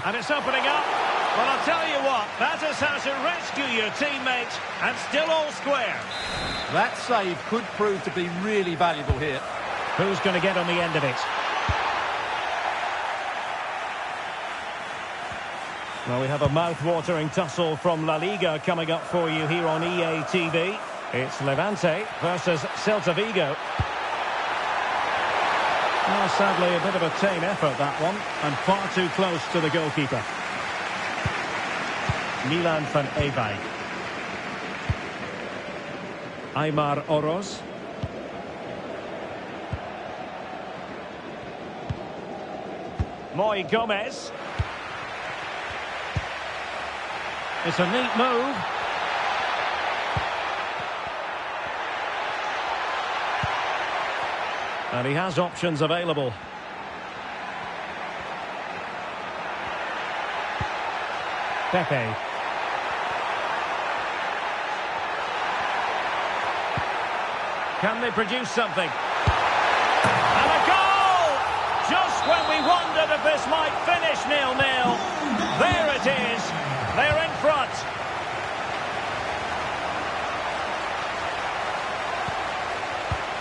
And it's opening up. Well, I'll tell you what, that is how to rescue your teammate, and still all square. That save could prove to be really valuable here. Who's going to get on the end of it? Well, we have a mouth-watering tussle from La Liga coming up for you here on EA TV. It's Levante versus Celta Vigo. Well, sadly, a bit of a tame effort, that one, and far too close to the goalkeeper. Milan van Ewijk. Aymar Oroz. Moy Gomez. It's a neat move. And he has options available. Pepe. Can they produce something? And a goal! Just when we wondered if this might finish 0-0. There it is. They're in front.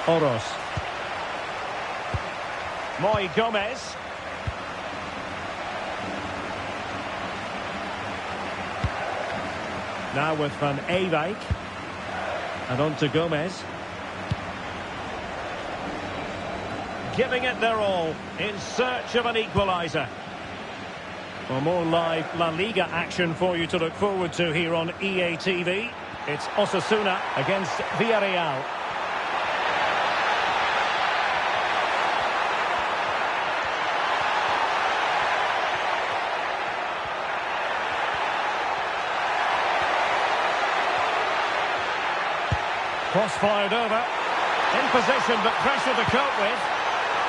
Oroz. Moy Gomez. Now with Van Ewijk. And on to Gomez. Giving it their all in search of an equaliser. Well, more live La Liga action for you to look forward to here on EA TV. It's Osasuna against Villarreal. Cross fired over. In position, but pressure to cope with.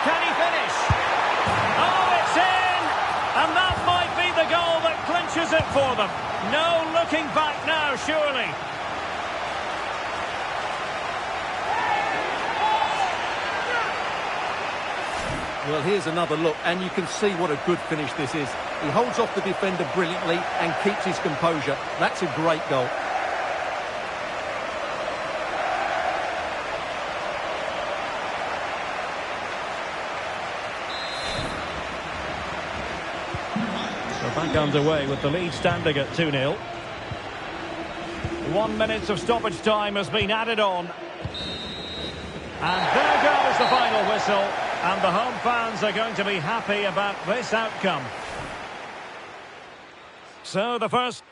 Can he finish? Oh, it's in! And that might be the goal that clinches it for them. No looking back now, surely. Well, here's another look, and you can see what a good finish this is. He holds off the defender brilliantly and keeps his composure. That's a great goal. Back underway with the lead standing at 2-0. 1 minute of stoppage time has been added on. And there goes the final whistle. And the home fans are going to be happy about this outcome. So the first...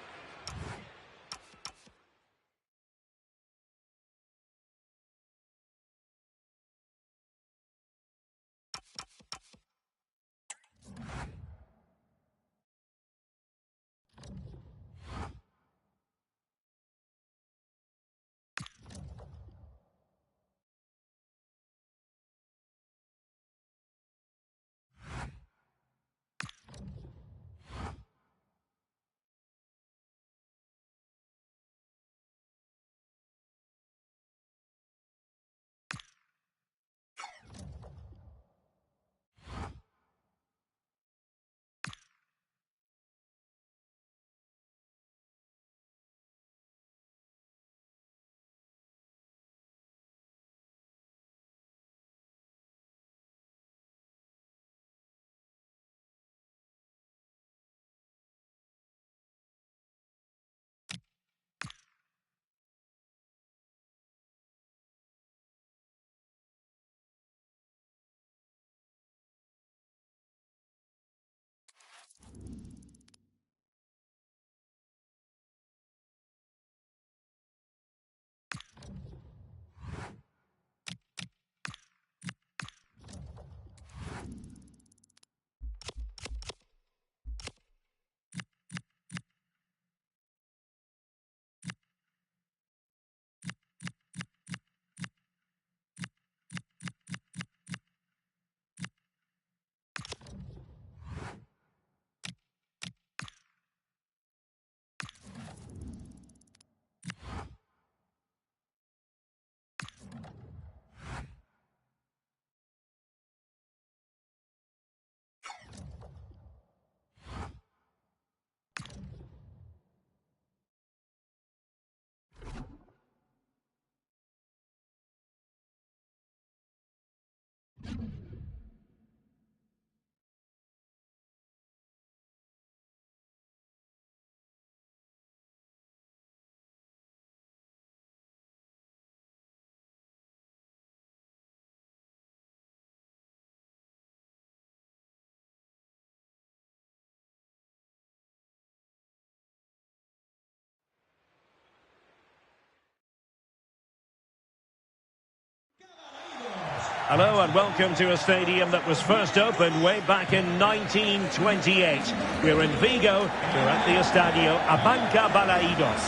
Hello and welcome to a stadium that was first opened way back in 1928. We're in Vigo, we're at the Estadio Abanca Balaidos.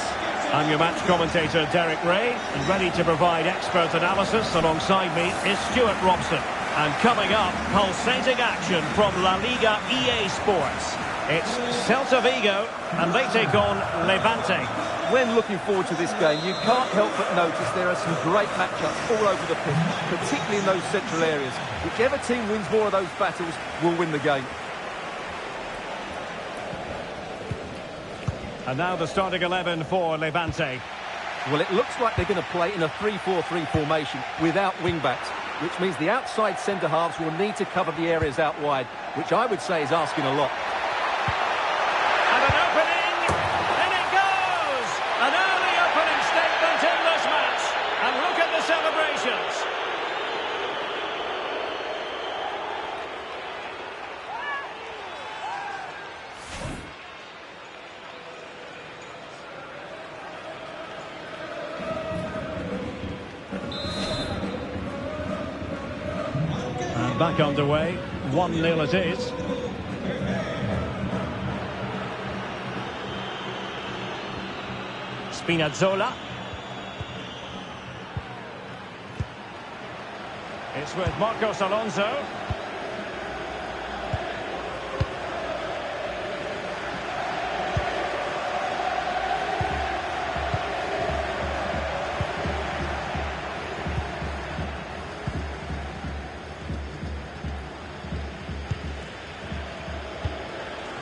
I'm your match commentator Derek Ray, and ready to provide expert analysis alongside me is Stuart Robson. And coming up, pulsating action from La Liga EA Sports. It's Celta Vigo and they take on Levante. When looking forward to this game, you can't help but notice there are some great matchups all over the pitch, particularly in those central areas. Whichever team wins more of those battles will win the game. And now the starting 11 for Levante. Well, it looks like they're going to play in a 3-4-3 formation without wing-backs, which means the outside centre-halves will need to cover the areas out wide, which I would say is asking a lot. And an opening, and it goes! An early opening statement in this match. And look at the celebrations. And back underway, 1-0 it is. Spinazzola. It's with Marcos Alonso.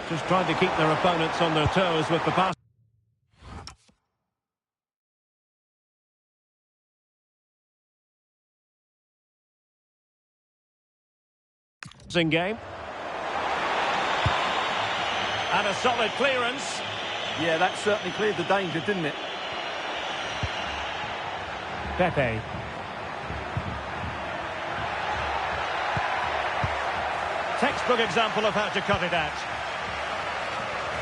Just trying to keep their opponents on their toes with the pass. Game. And a solid clearance. Yeah, that certainly cleared the danger, didn't it? Pepe. Textbook example of how to cut it out.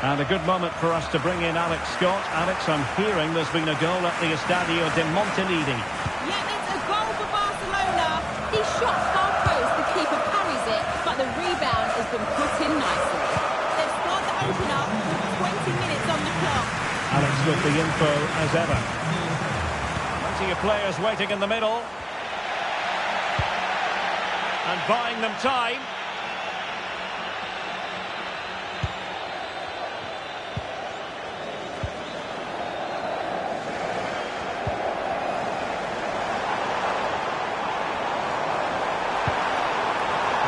And a good moment for us to bring in Alex Scott. Alex, I'm hearing there's been a goal at the Estadio de Montilivi. Yeah, it's a goal for Barcelona. He shot far post, the keeper parries it, but the rebound has been put in nicely. They've scored the opener with 20 minutes on the clock. Alex with the info as ever. Plenty of players waiting in the middle. And buying them time.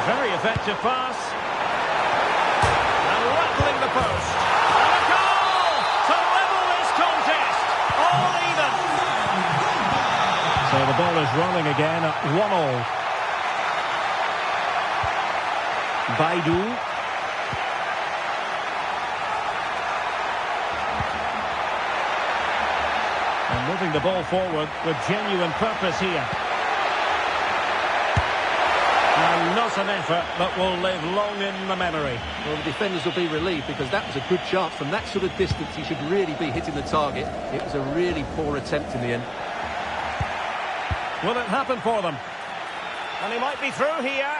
Very effective pass. And rattling the post. And a goal to level this contest. All even. So the ball is rolling again at 1-1. Baidu. And moving the ball forward with genuine purpose here. And not an effort that will live long in the memory. Well, the defenders will be relieved because that was a good chance. From that sort of distance, he should really be hitting the target. It was a really poor attempt in the end. Will it happen for them? And he might be through here.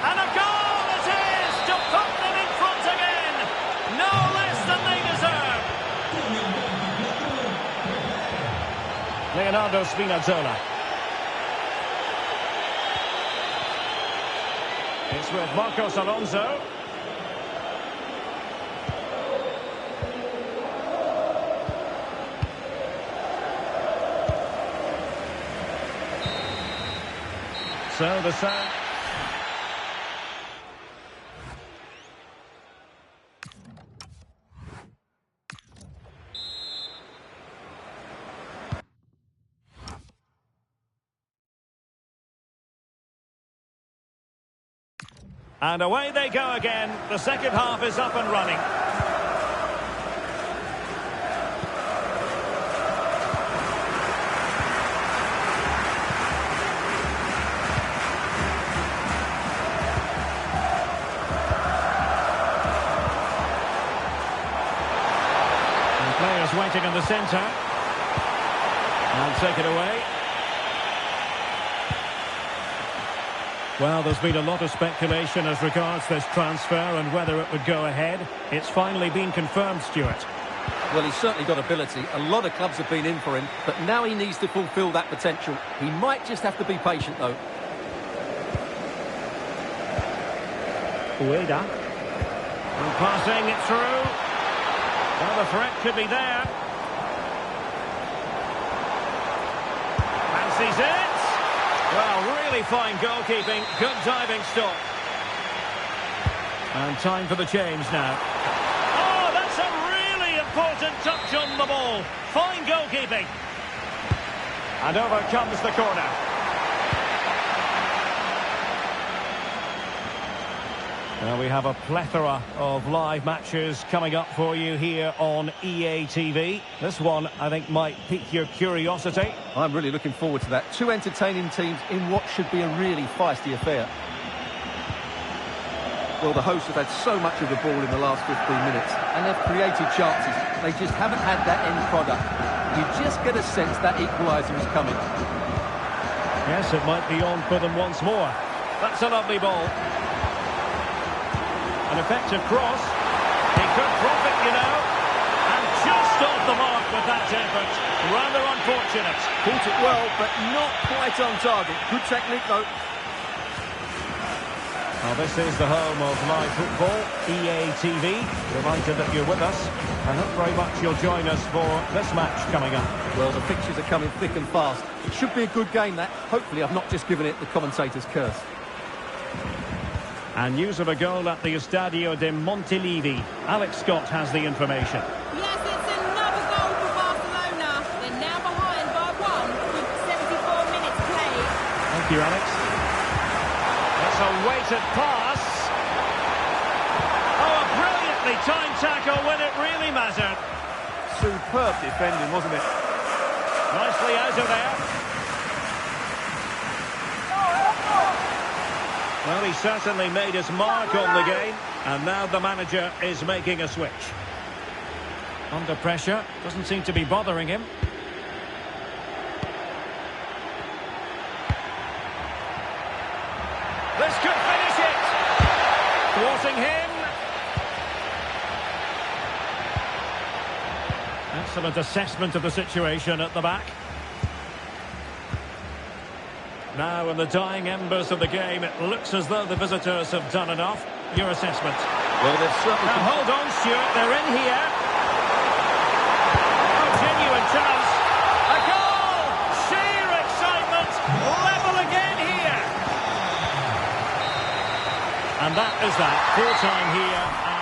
And a goal it is to put them in front again. No less than they deserve. Leonardo Spinazzola. It's with Marcos Alonso. So the sound. And away they go again. The second half is up and running. And players waiting in the centre. And take it away. Well, there's been a lot of speculation as regards this transfer and whether it would go ahead. It's finally been confirmed, Stuart. Well, he's certainly got ability. A lot of clubs have been in for him, but now he needs to fulfil that potential. He might just have to be patient, though. Ueda. And passing it through. Well, the threat could be there. Fancies it. Well, really fine goalkeeping, good diving stop. And time for the change now. Oh, that's a really important touch on the ball. Fine goalkeeping. And over comes the corner. Now we have a plethora of live matches coming up for you here on EA TV. This one, I think, might pique your curiosity. I'm really looking forward to that. Two entertaining teams in what should be a really feisty affair. Well, the hosts have had so much of the ball in the last 15 minutes, and they've created chances. They just haven't had that end product. You just get a sense that equaliser is coming. Yes, it might be on for them once more. That's a lovely ball. An effective cross. He could profit, you know. And just off the mark with that effort. Rather unfortunate. Caught it well, but not quite on target. Good technique, though. Well, this is the home of live football, EA TV. Delighted that you're with us. I hope very much you'll join us for this match coming up. Well, the fixtures are coming thick and fast. It should be a good game, that. Hopefully, I've not just given it the commentator's curse. And news of a goal at the Estadio de Montilivi. Alex Scott has the information. Yes, it's another goal for Barcelona. They're now behind by 1 with 74 minutes played. Thank you, Alex. It's a weighted pass. Oh, a brilliantly timed tackle when it really mattered. Superb defending, wasn't it? Nicely out of there. Well, he certainly made his mark on the game, and now the manager is making a switch. Under pressure, doesn't seem to be bothering him. This could finish it! Thwarting him. Excellent assessment of the situation at the back. Now, in the dying embers of the game, it looks as though the visitors have done enough. Your assessment? Well, they've certainly... Now, hold on, Stuart. They're in here. Oh, genuine chance. A goal! Sheer excitement. Level again here. And that is that. Full time here.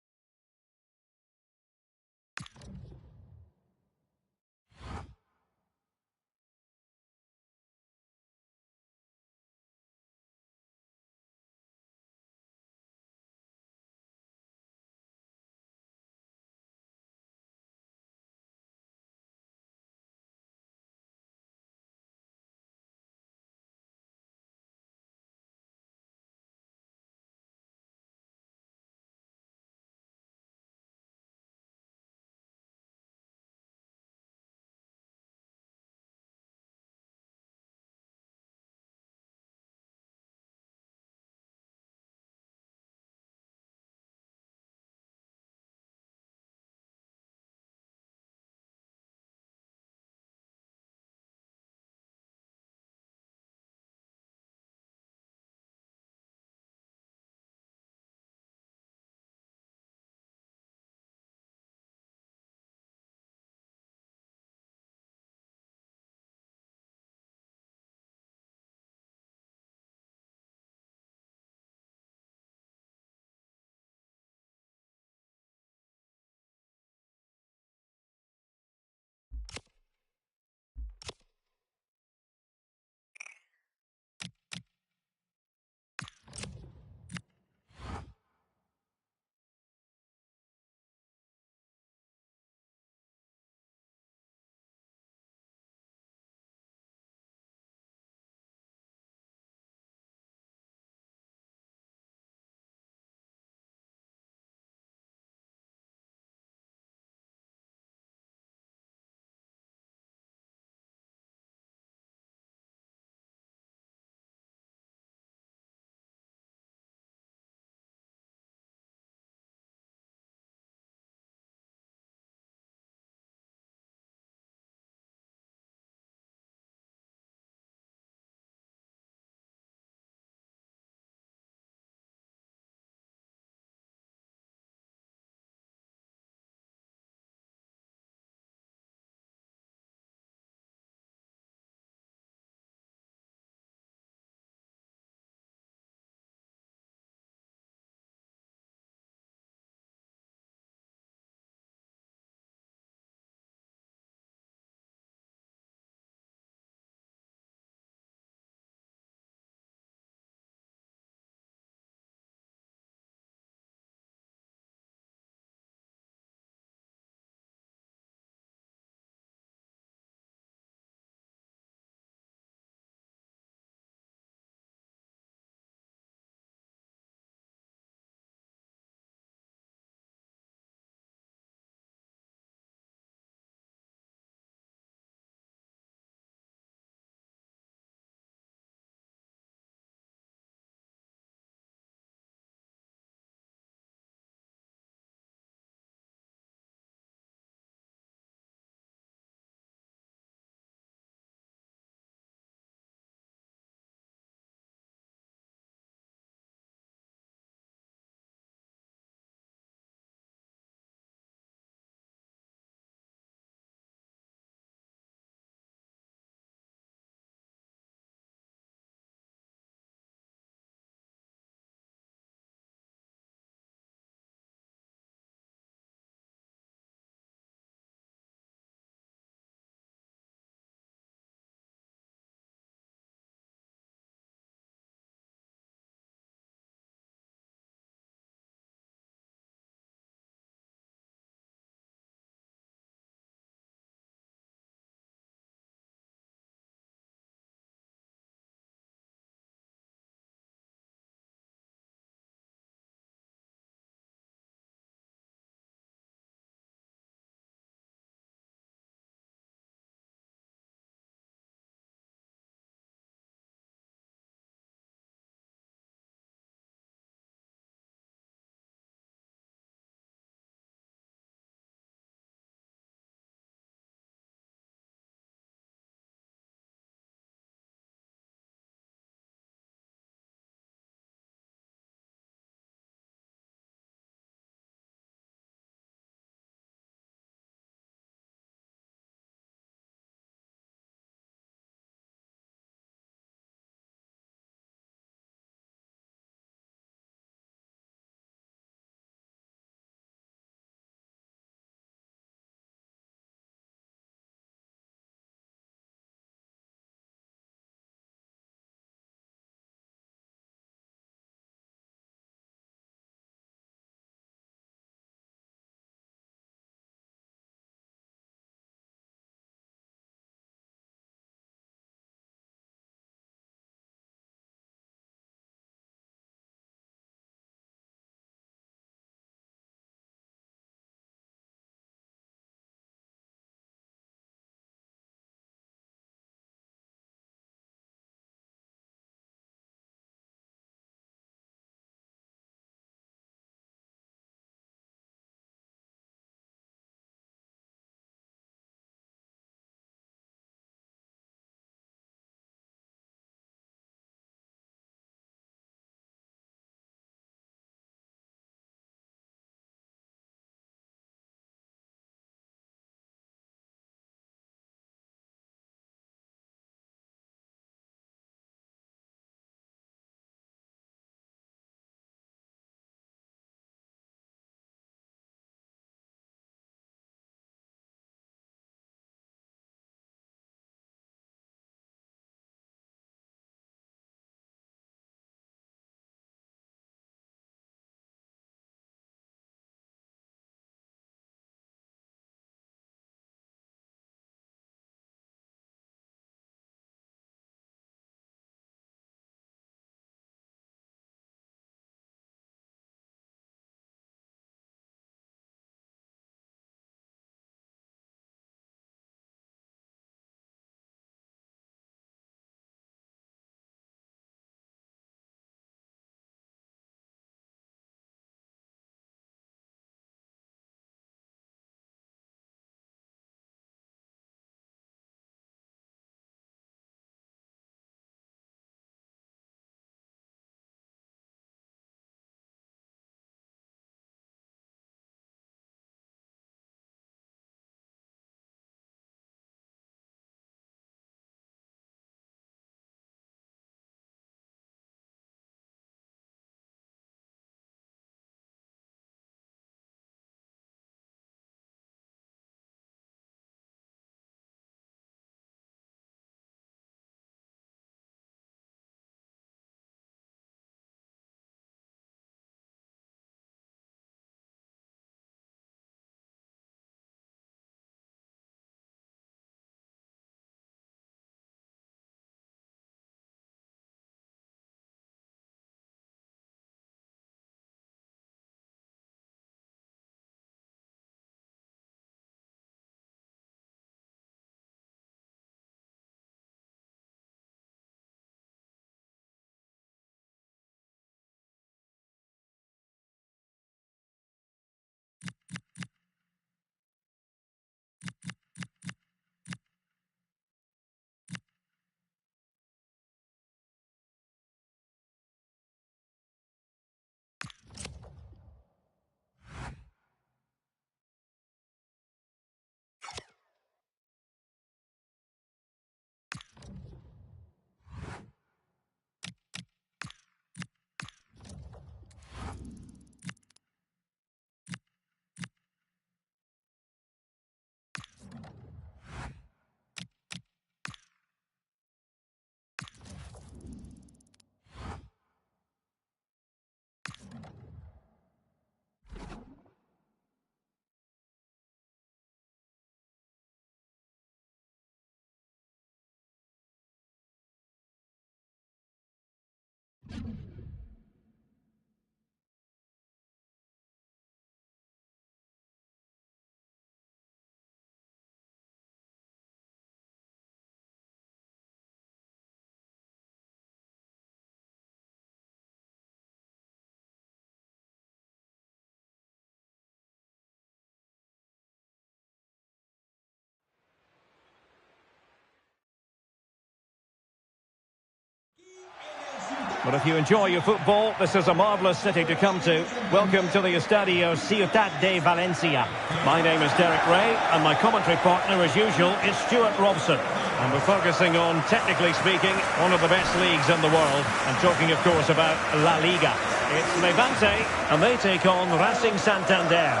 Well, if you enjoy your football, this is a marvellous city to come to. Welcome to the Estadio Ciutat de Valencia. My name is Derek Ray, and my commentary partner, as usual, is Stuart Robson. And we're focusing on, technically speaking, one of the best leagues in the world. I'm talking, of course, about La Liga. It's Levante, and they take on Racing Santander.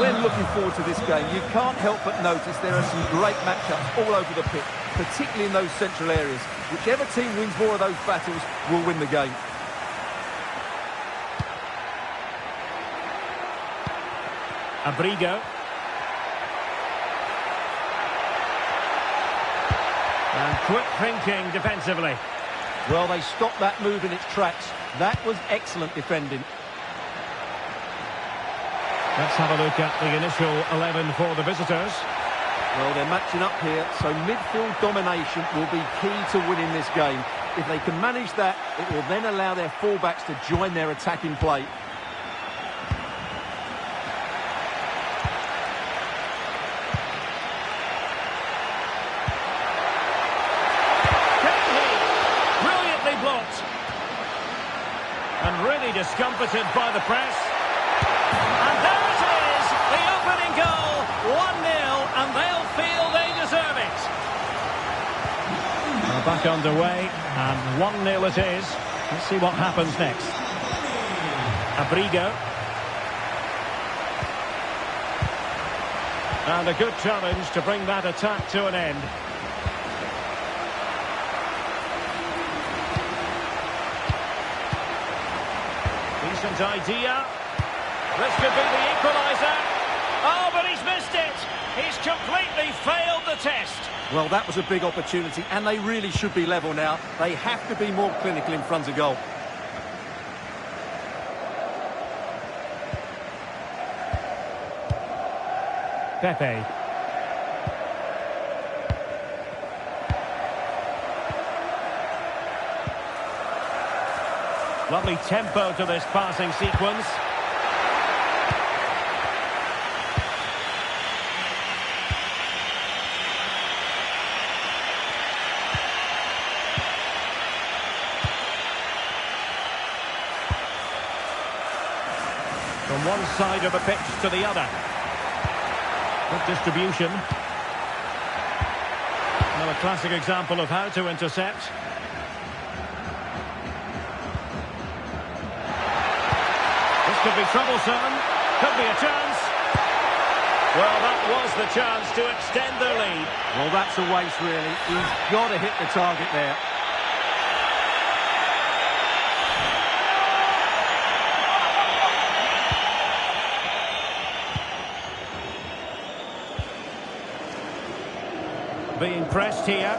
When looking forward to this game, you can't help but notice there are some great matchups all over the pitch, particularly in those central areas. Whichever team wins more of those battles will win the game. Abrigo. And quick thinking defensively. Well, they stopped that move in its tracks. That was excellent defending. Let's have a look at the initial 11 for the visitors. Well, they're matching up here, so midfield domination will be key to winning this game. If they can manage that, it will then allow their fullbacks to join their attacking play. Brilliantly blocked. And really discomfited by the press. And there it is, the opening goal, 1-0, and they'll feel they deserve it. Well, back underway, and 1-0 it is. Let's see what happens next. Abrigo. And a good challenge to bring that attack to an end. Decent idea. This could be the equaliser. Oh, but he's missed it. He's completely failed the test. Well, that was a big opportunity, and they really should be level now. They have to be more clinical in front of goal. Pepe. Lovely tempo to this passing sequence. From one side of the pitch to the other. Good distribution. Another classic example of how to intercept. This could be troublesome. Could be a chance. Well, that was the chance to extend their lead. Well, that's a waste, really. He's got to hit the target there. Being pressed here.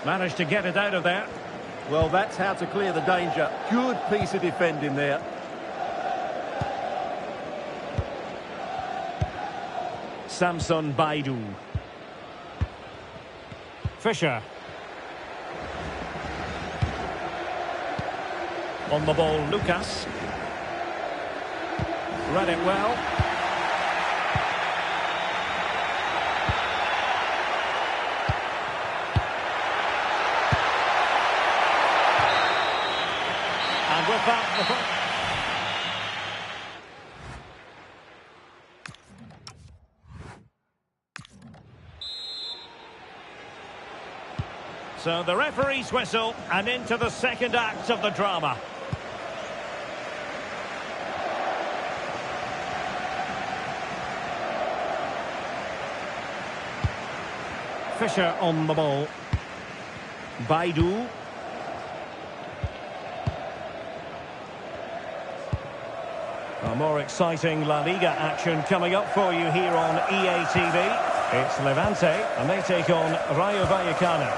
Managed to get it out of there. Well, that's how to clear the danger. Good piece of defending there. Samson Baidu. Fisher. On the ball, Lucas. Read it well. And with that, so the referee's whistle, and into the second act of the drama. Fisher on the ball. Baidu. A more exciting La Liga action coming up for you here on EA TV. It's Levante, and they take on Rayo Vallecano.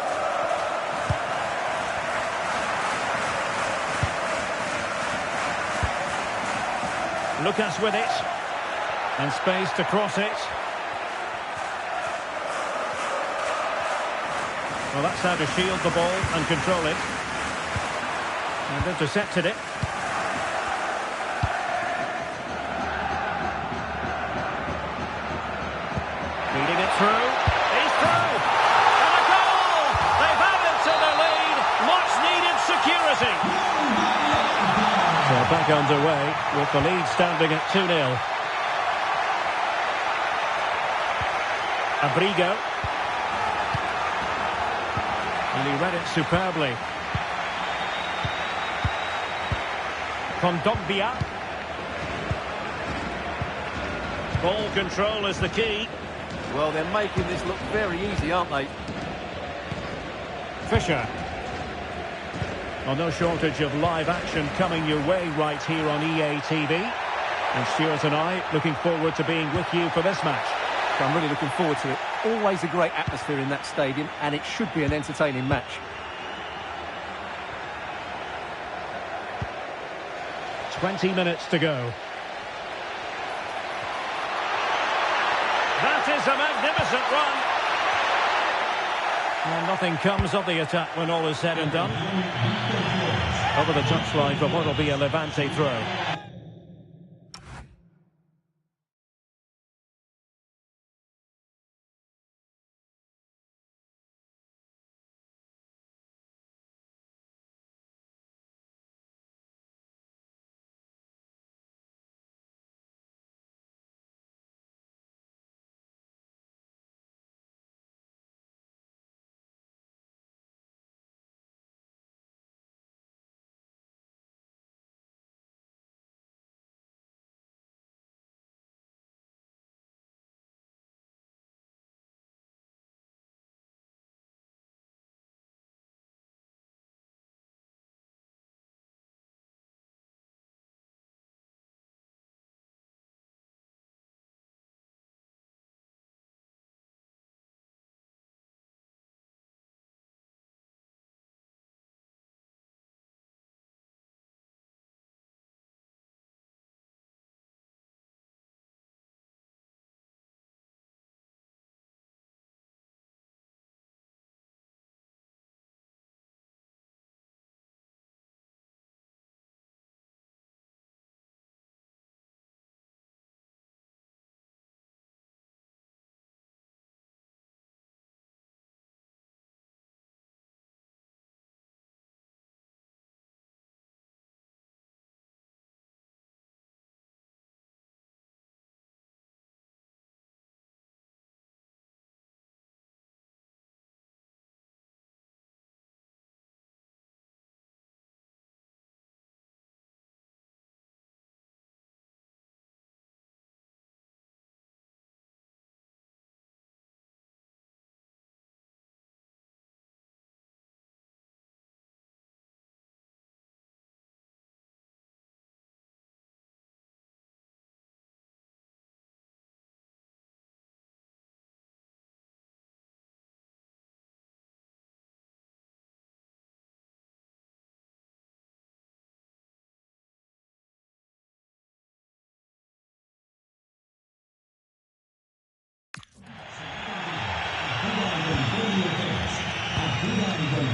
Lucas with it. And space to cross it. Well, that's how to shield the ball and control it. And intercepted it. back underway with the lead standing at 2-0. Abrigo. And he read it superbly. Kondogbia. Ball control is the key. Well, they're making this look very easy, aren't they? Fisher. Well, no shortage of live action coming your way right here on EA TV. And Stuart and I looking forward to being with you for this match. I'm really looking forward to it. Always a great atmosphere in that stadium, and it should be an entertaining match. "20 minutes to go. That is a magnificent run. And nothing comes of the attack when all is said and done. Over the touchline for what will be a Levante throw.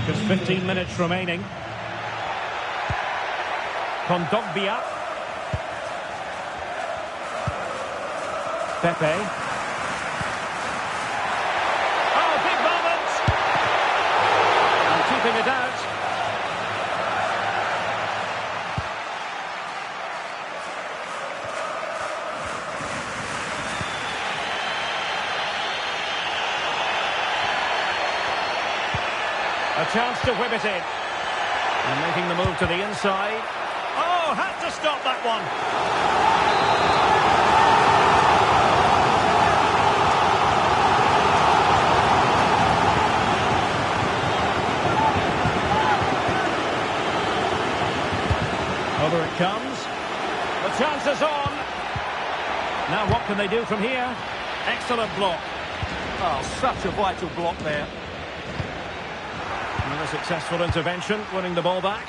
Just 15 minutes remaining. Kondogbia. Pepe. Oh, big moment! And keeping it out. A chance to whip it in. And making the move to the inside. Oh, had to stop that one. Over it comes. The chance is on. Now what can they do from here? Excellent block. Oh, such a vital block there. And a successful intervention, winning the ball back.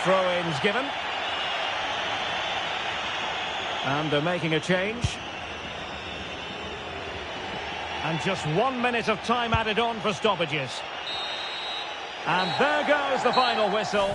Throw-ins given. And they're making a change. And just 1 minute of time added on for stoppages. And there goes the final whistle.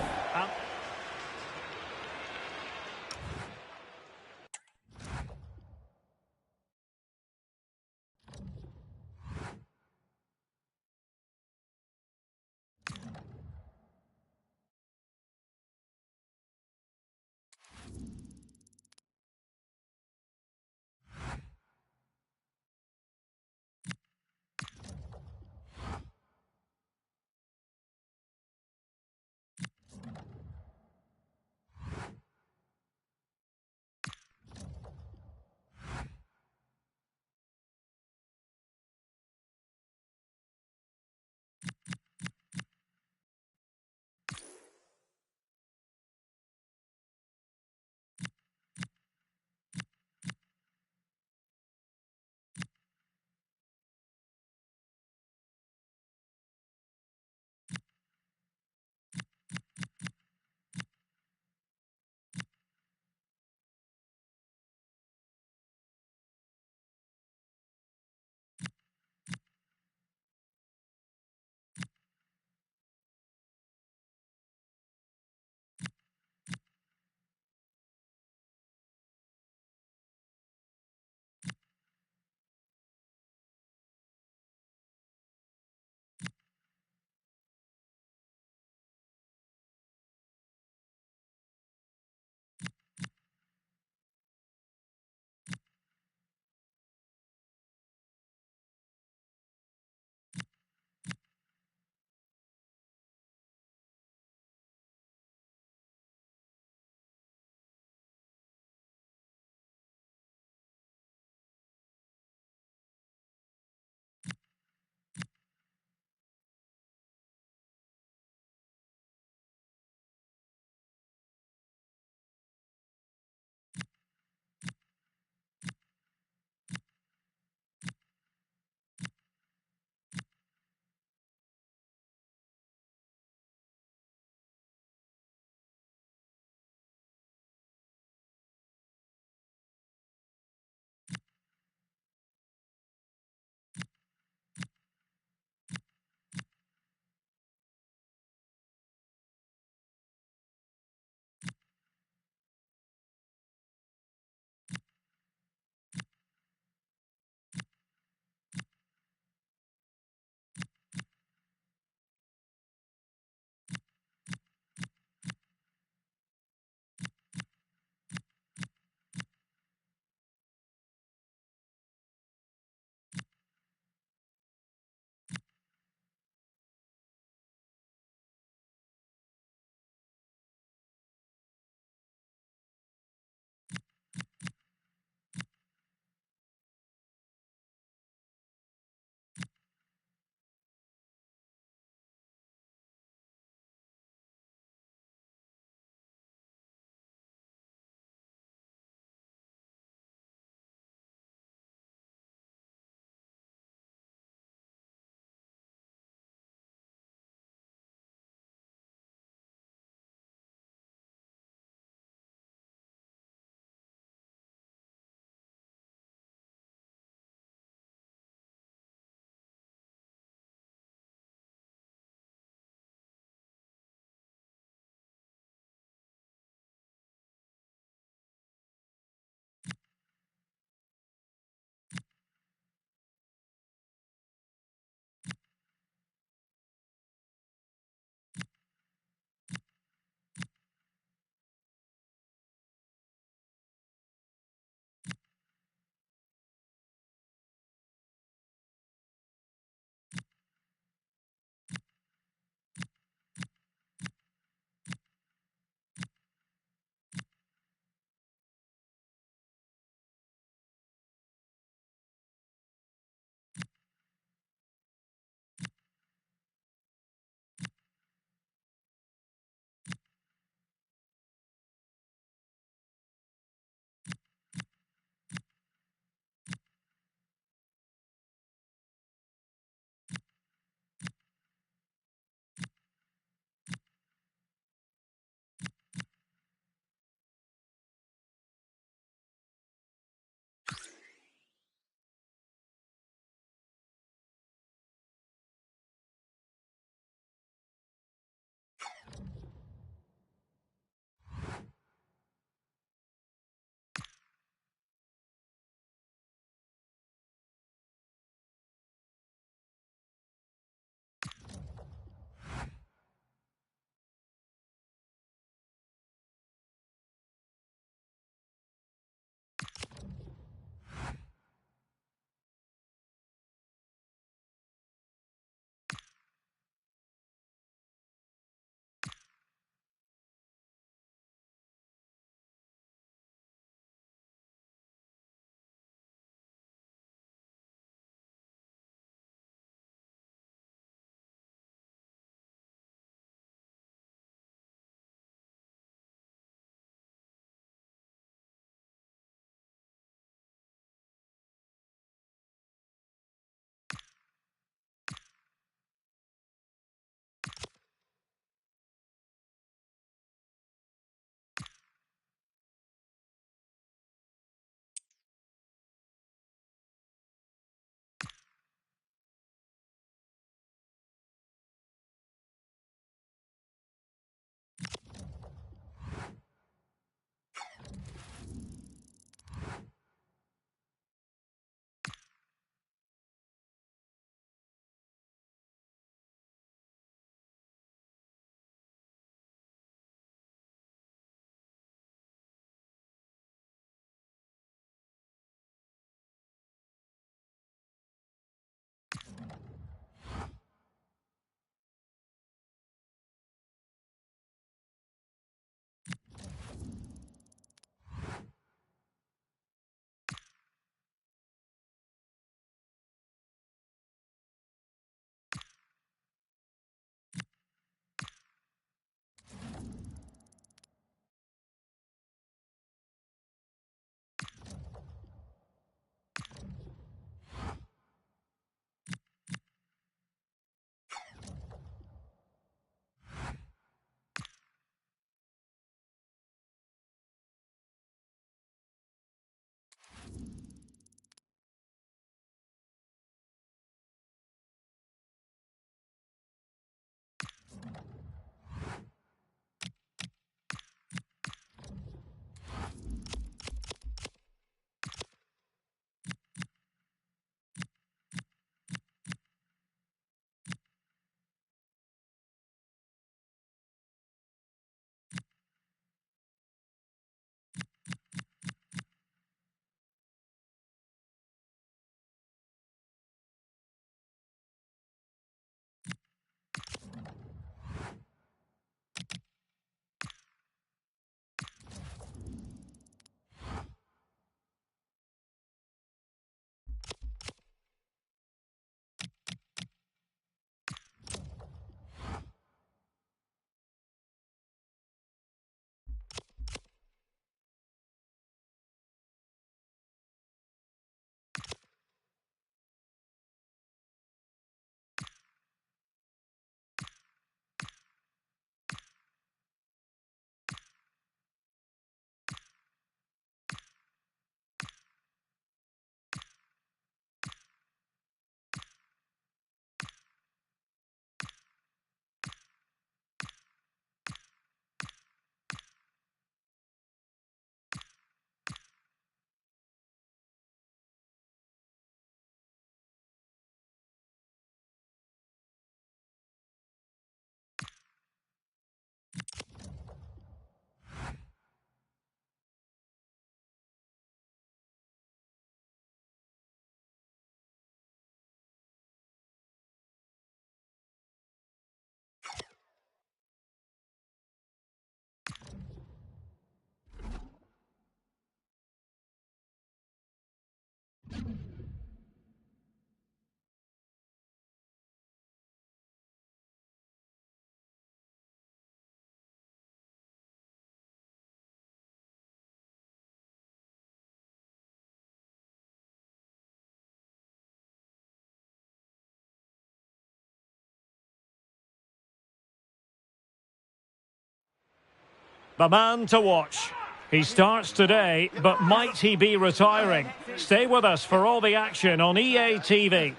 The man to watch. He starts today, but might he be retiring? Stay with us for all the action on EA TV.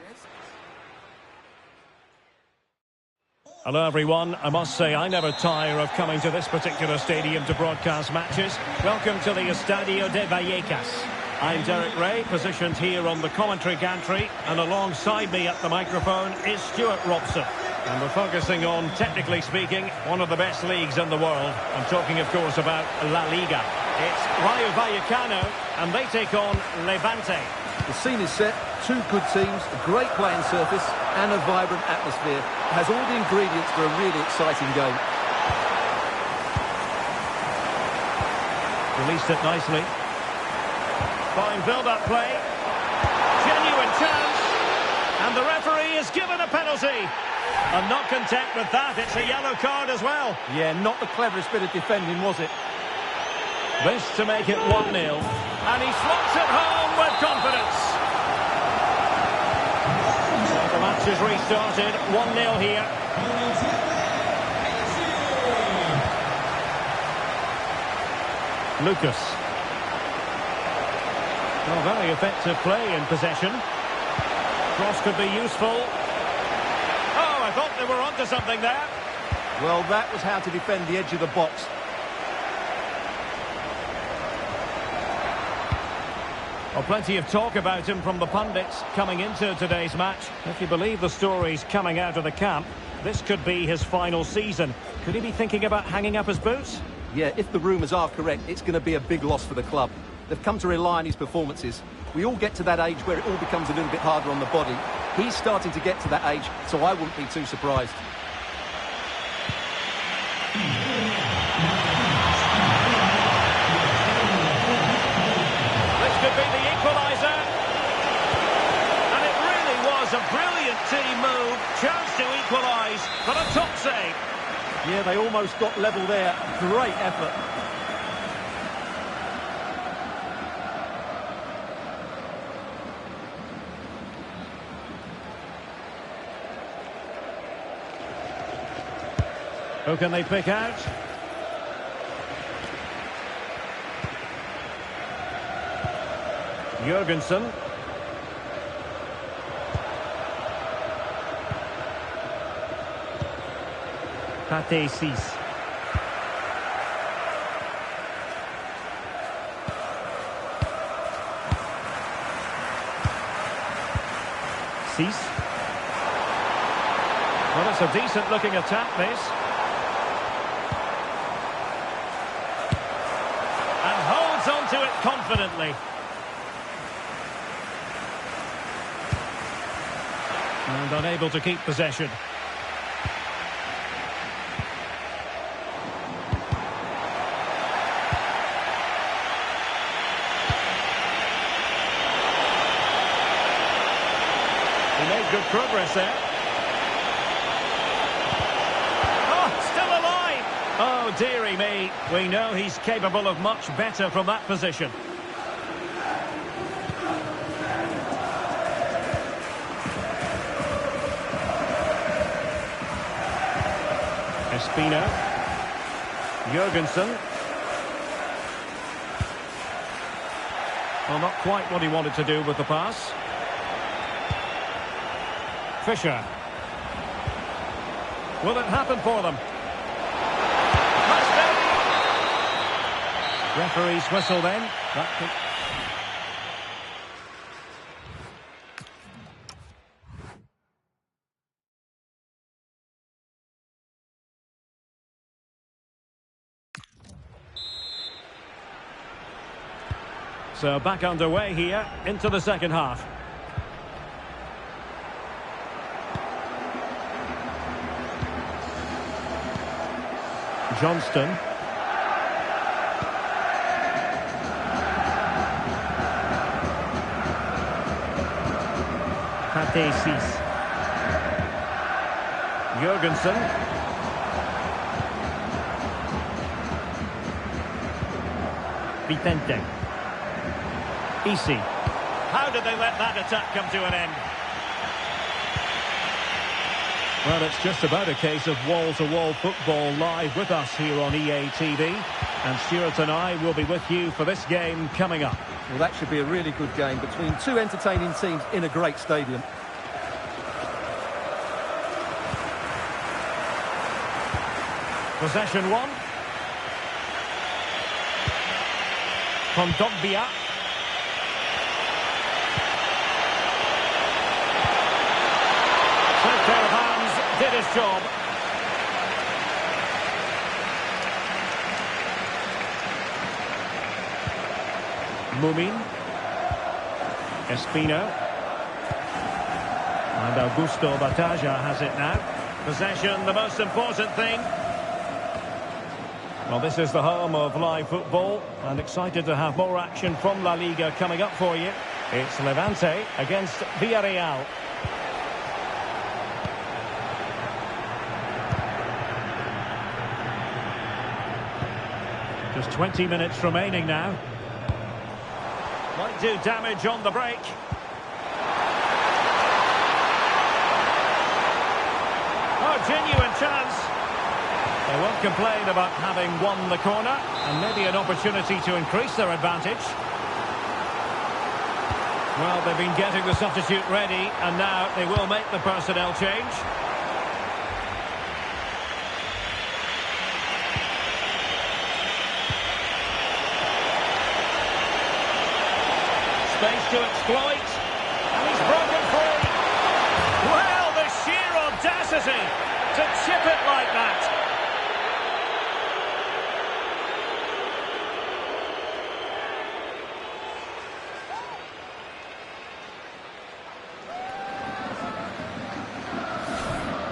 Hello everyone, I must say I never tire of coming to this particular stadium to broadcast matches. Welcome to the Estadio de Vallecas. I'm Derek Ray, positioned here on the commentary gantry, and alongside me at the microphone is Stuart Robson. And we're focusing on, technically speaking, one of the best leagues in the world. I'm talking, of course, about La Liga. It's Rayo Vallecano, and they take on Levante. The scene is set, two good teams, a great playing surface and a vibrant atmosphere. It has all the ingredients for a really exciting game. Released it nicely. Fine build-up play. Genuine chance. And the referee is given a penalty. And not content with that, it's a yellow card as well. Yeah, not the cleverest bit of defending, was it? This to make it 1-0. And he slots it home with confidence. So the match is restarted. 1-0 here. Lucas. Well, very effective play in possession. Cross could be useful. Oh, I thought they were onto something there. Well, that was how to defend the edge of the box. Well, plenty of talk about him from the pundits coming into today's match. If you believe the stories coming out of the camp, this could be his final season. Could he be thinking about hanging up his boots? Yeah, if the rumours are correct, it's going to be a big loss for the club. They've come to rely on his performances. We all get to that age where it all becomes a little bit harder on the body. He's starting to get to that age, so I wouldn't be too surprised. This could be the equaliser. And it really was a brilliant team move. Chance to equalise, but a top save. Yeah, they almost got level there. Great effort. Who can they pick out? Jurgensen. Pate 6. Well, it's a decent looking attack, this. And holds onto it confidently. And unable to keep possession. He made good progress there. Oh, still alive! Oh, dearie me. We know he's capable of much better from that position. Espino. Jurgensen. Well, not quite what he wanted to do with the pass. Fischer. Will it happen for them? Referee's whistle then. That could... So back underway here into the second half. Johnston. Pate 6. Jurgensen. Vicente. Isi. How did they let that attack come to an end? Well, it's just about a case of wall-to-wall football live with us here on EA TV. And Stuart and I will be with you for this game coming up. Well, that should be a really good game between two entertaining teams in a great stadium. Possession one. Kondogbia. Swift pair of hands did his job. Mumin. Espino. And Augusto Bataja has it now. Possession, the most important thing. Well, this is the home of live football, and excited to have more action from La Liga coming up for you. It's Levante against Villarreal. Just 20 minutes remaining now. Might do damage on the break. Oh, genuine chance. They won't complain about having won the corner, and maybe an opportunity to increase their advantage. Well, they've been getting the substitute ready, and now they will make the personnel change. Space to exploit, and he's broken free. Well, the sheer audacity to chip it like that.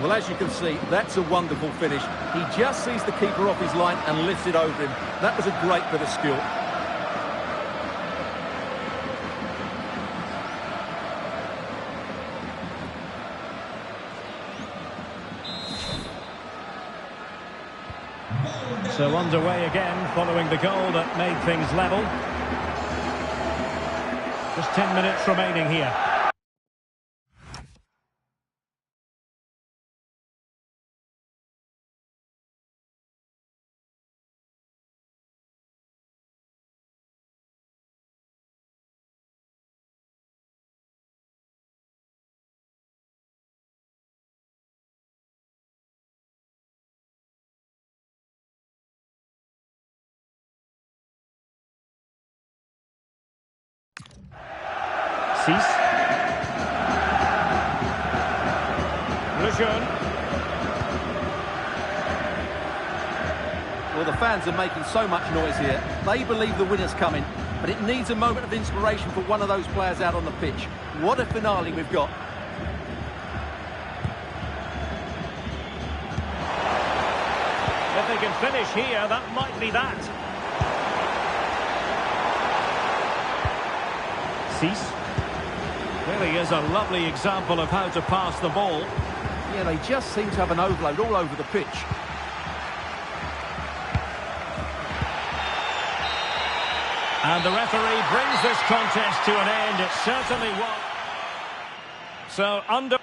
Well, as you can see, that's a wonderful finish. He just sees the keeper off his line and lifts it over him. That was a great bit of skill. So underway again, following the goal that made things level. Just 10 minutes remaining here. Sis. Lejeune. Well, the fans are making so much noise here. They believe the winner's coming, but it needs a moment of inspiration for one of those players out on the pitch. What a finale we've got. If they can finish here, that might be that. Sis. Really is a lovely example of how to pass the ball. Yeah, they just seem to have an overload all over the pitch. And the referee brings this contest to an end. It certainly was. So under...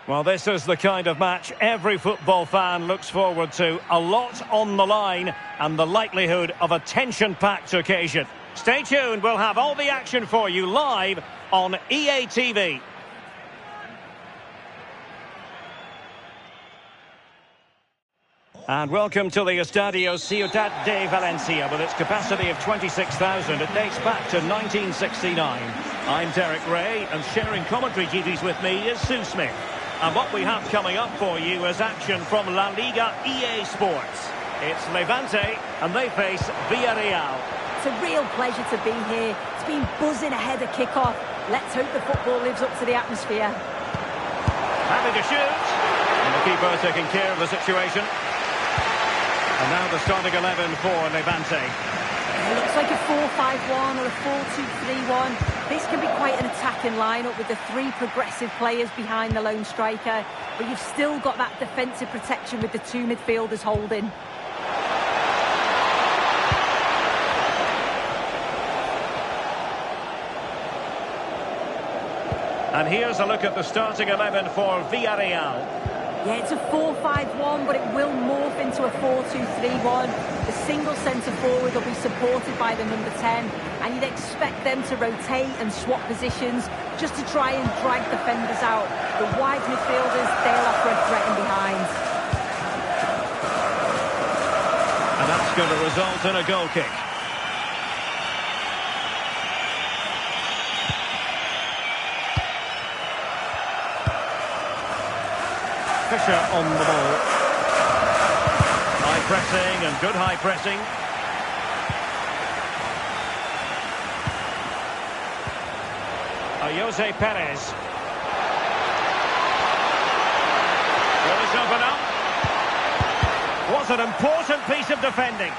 Well, this is the kind of match every football fan looks forward to. A lot on the line and the likelihood of a tension-packed occasion. Stay tuned, we'll have all the action for you live on EA TV. And welcome to the Estadio Ciudad de Valencia with its capacity of 26,000. It dates back to 1969. I'm Derek Ray, and sharing commentary duties with me is Sue Smith. And what we have coming up for you is action from La Liga EA Sports. It's Levante, and they face Villarreal. It's a real pleasure to be here. It's been buzzing ahead of kick-off. Let's hope the football lives up to the atmosphere. Happy to shoot. And the keeper taking care of the situation. And now the starting 11 for Levante. It looks like a 4-5-1 or a 4-2-3-1. This can be quite an attacking lineup with the three progressive players behind the lone striker. But you've still got that defensive protection with the two midfielders holding. And here's a look at the starting 11 for Villarreal. Yeah, it's a 4-5-1, but it will morph into a 4-2-3-1. The single centre-forward will be supported by the number 10, and you'd expect them to rotate and swap positions just to try and drag defenders out. The wide midfielders, they'll offer a threat in behind. And that's going to result in a goal kick. Fisher on the ball. High pressing and good high pressing. Jose Perez. Will this open up? Was an important piece of defending.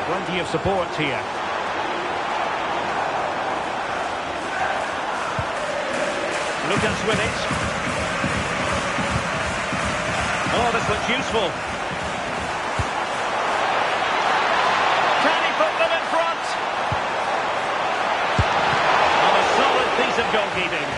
Plenty of support here. Lucas with it. Oh, this looks useful. Can he put them in front? Oh, a solid piece of goalkeeping.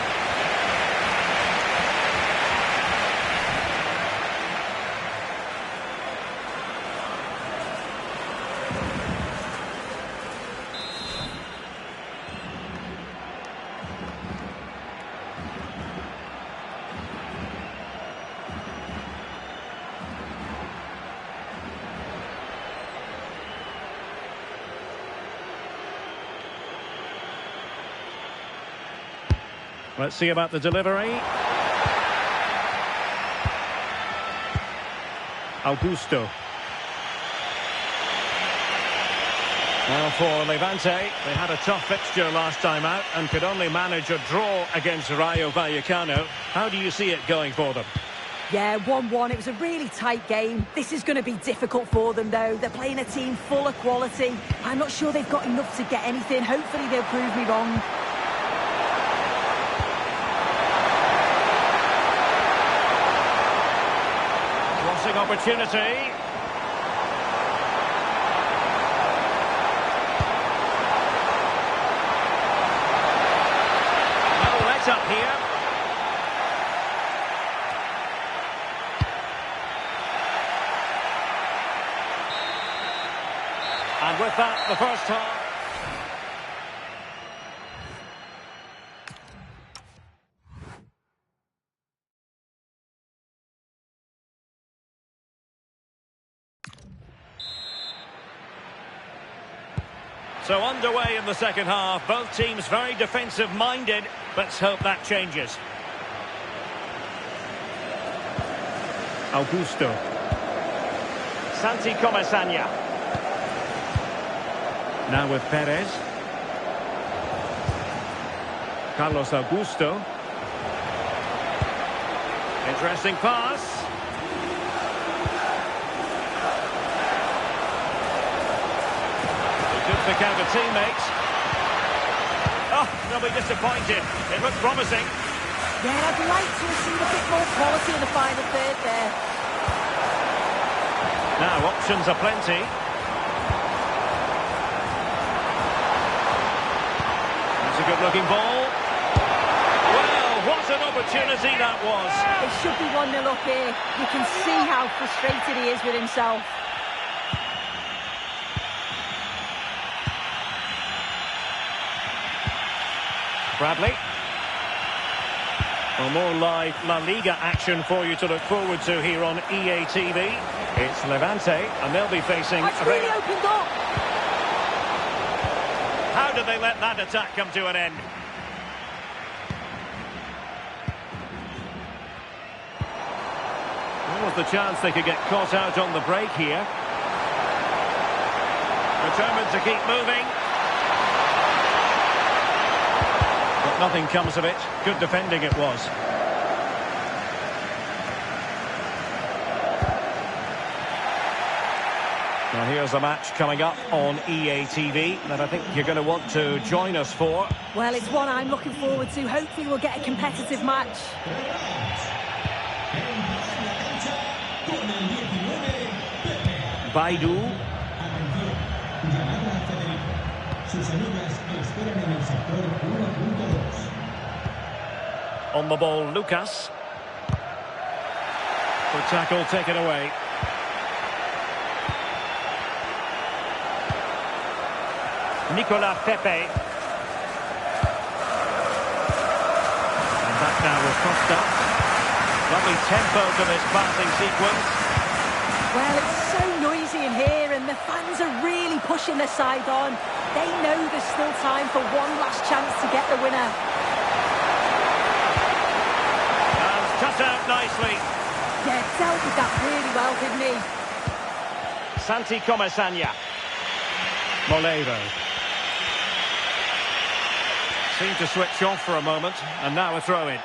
Let's see about the delivery. Augusto. Now for Levante, they had a tough fixture last time out and could only manage a draw against Rayo Vallecano. How do you see it going for them? Yeah, 1-1. It was a really tight game. This is going to be difficult for them, though. They're playing a team full of quality. I'm not sure they've got enough to get anything. Hopefully they'll prove me wrong. Opportunity. No let up here. And with that, the first half. So underway in the second half, both teams very defensive-minded. Let's hope that changes. Augusto. Santi Comesaña. Now with Perez. Carlos Augusto. Interesting pass. Pick out a teammate. Oh, they'll be disappointed. It looked promising. Yeah, I'd like to have seen a bit more quality in the final third there. Now, options are plenty. a good-looking ball. Well, what an opportunity that was. It should be 1-0 up here. You can see how frustrated he is with himself. Bradley. Well, more live La Liga action for you to look forward to here on EA TV. It's Levante, and they'll be facing... It's really opened up. How did they let that attack come to an end? There was the chance they could get caught out on the break here. Determined to keep moving. But nothing comes of it. Good defending it was. Now here's the match coming up on EA TV that I think you're going to want to join us for. Well, it's one I'm looking forward to. Hopefully we'll get a competitive match. Baidu. On the ball, Lucas. The tackle taken away. Nicolas Pepe. And back now with Costa. Lovely tempo to this passing sequence. Well, it's so noisy in here and the fans are really pushing their side on. They know there's still time for one last chance to get the winner. And cut out nicely. Yeah, dealt with that really well, didn't he? Santi Comesaña. Moleiro. Seemed to switch off for a moment, and now a throw-in.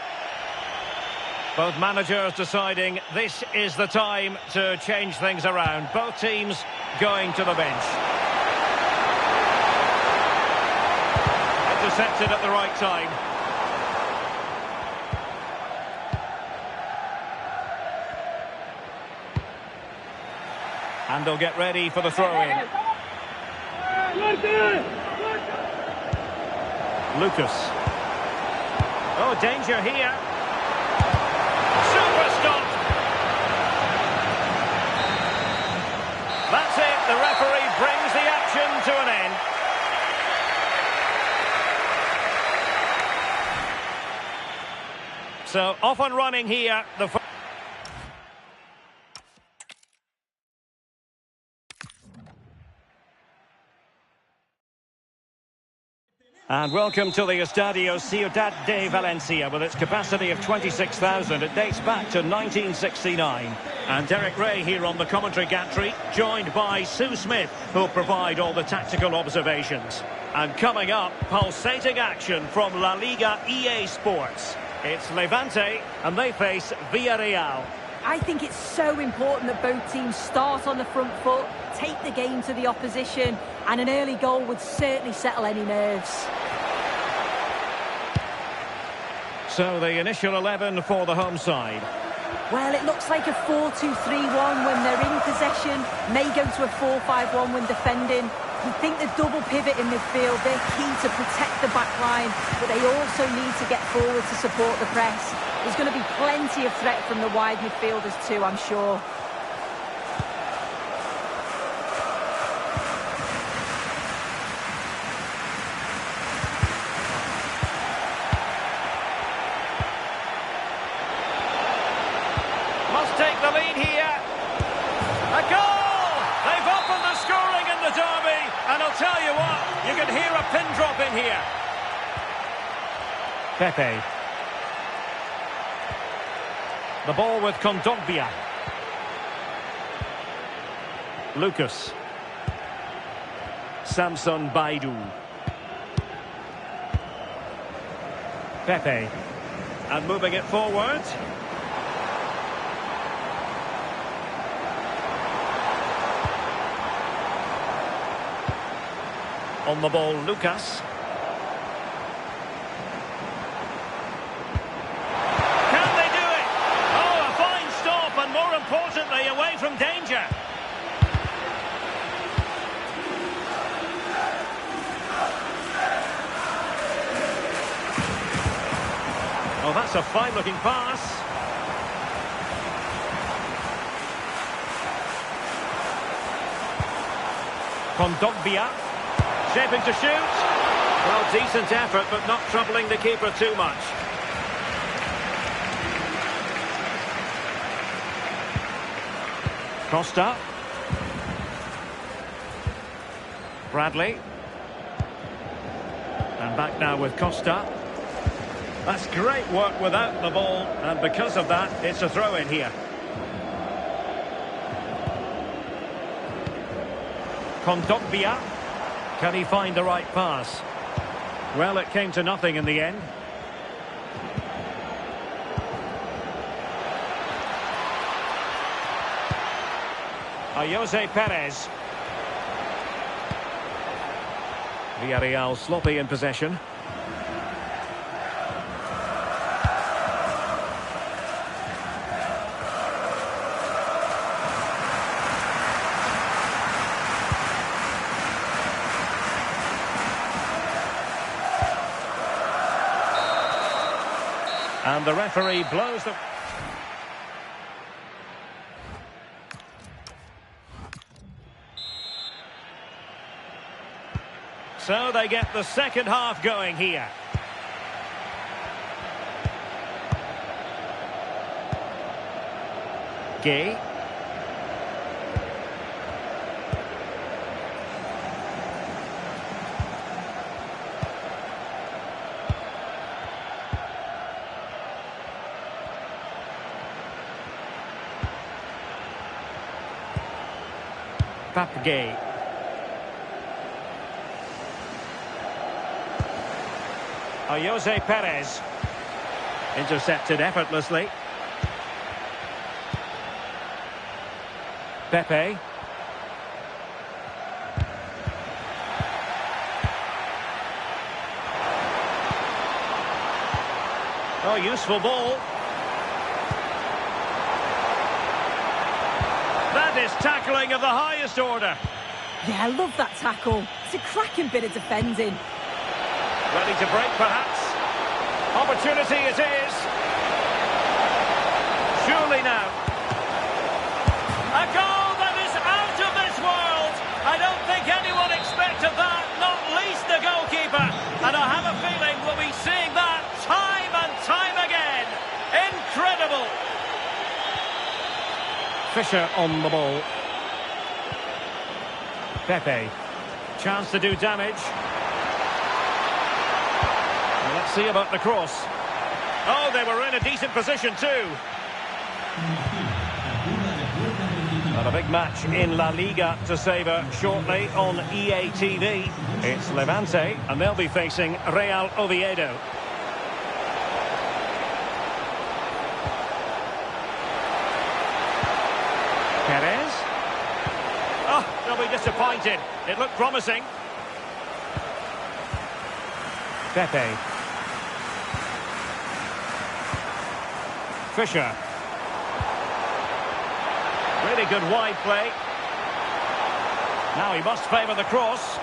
Both managers deciding this is the time to change things around. Both teams going to the bench. Intercepted at the right time. And they'll get ready for the throw-in. Lucas. Oh, danger here. Super stop. That's it. The referee brings the action to an end. So, off and running here. And welcome to the Estadio Ciudad de Valencia with its capacity of 26,000. It dates back to 1969. And Derek Ray here on the commentary gantry, joined by Sue Smith, who'll provide all the tactical observations. And coming up, pulsating action from La Liga EA Sports. It's Levante, and they face Villarreal. I think it's so important that both teams start on the front foot, take the game to the opposition, and an early goal would certainly settle any nerves. So the initial 11 for the home side. Well, it looks like a 4-2-3-1 when they're in possession, may go to a 4-5-1 when defending. You think the double pivot in midfield, they're key to protect the back line, but they also need to get forward to support the press. There's going to be plenty of threat from the wide midfielders too, I'm sure. Must take the lead here. A goal! They've opened the scoring in the derby, and I'll tell you what, you can hear a pin drop in here. Pepe. The ball with Kondogbia. Lucas. Samson Baidu. Pepe. And moving it forward. On the ball, Lucas. Can they do it? Oh, a fine stop, and more importantly, away from danger. That's a fine-looking pass. Kondogbia, shaping to shoot. Well, decent effort, but not troubling the keeper too much. Costa. Bradley. And back now with Costa. That's great work without the ball, and because of that, it's a throw-in here. Kondogbia. Can he find the right pass? Well, it came to nothing in the end. Jose Perez. Villarreal sloppy in possession. And the referee blows the... So they get the second half going here. Gay. Gay. Jose Perez. Intercepted effortlessly. Pepe. Oh, useful ball. That is tackling of the highest order. Yeah, I love that tackle. It's a cracking bit of defending. Ready to break, perhaps. Opportunity it is. Surely now. A goal that is out of this world. I don't think anyone expected that, not least the goalkeeper. And I have a feeling we'll be seeing that time and time again. Incredible. Fisher on the ball. Pepe. Chance to do damage. Well, let's see about the cross. Oh, they were in a decent position too. And a big match in La Liga to savour shortly on EA TV. It's Levante, and they'll be facing Real Oviedo. Perez. Oh, they'll be disappointed. It looked promising. Pepe. Fisher. Really good wide play. Now he must favour the cross.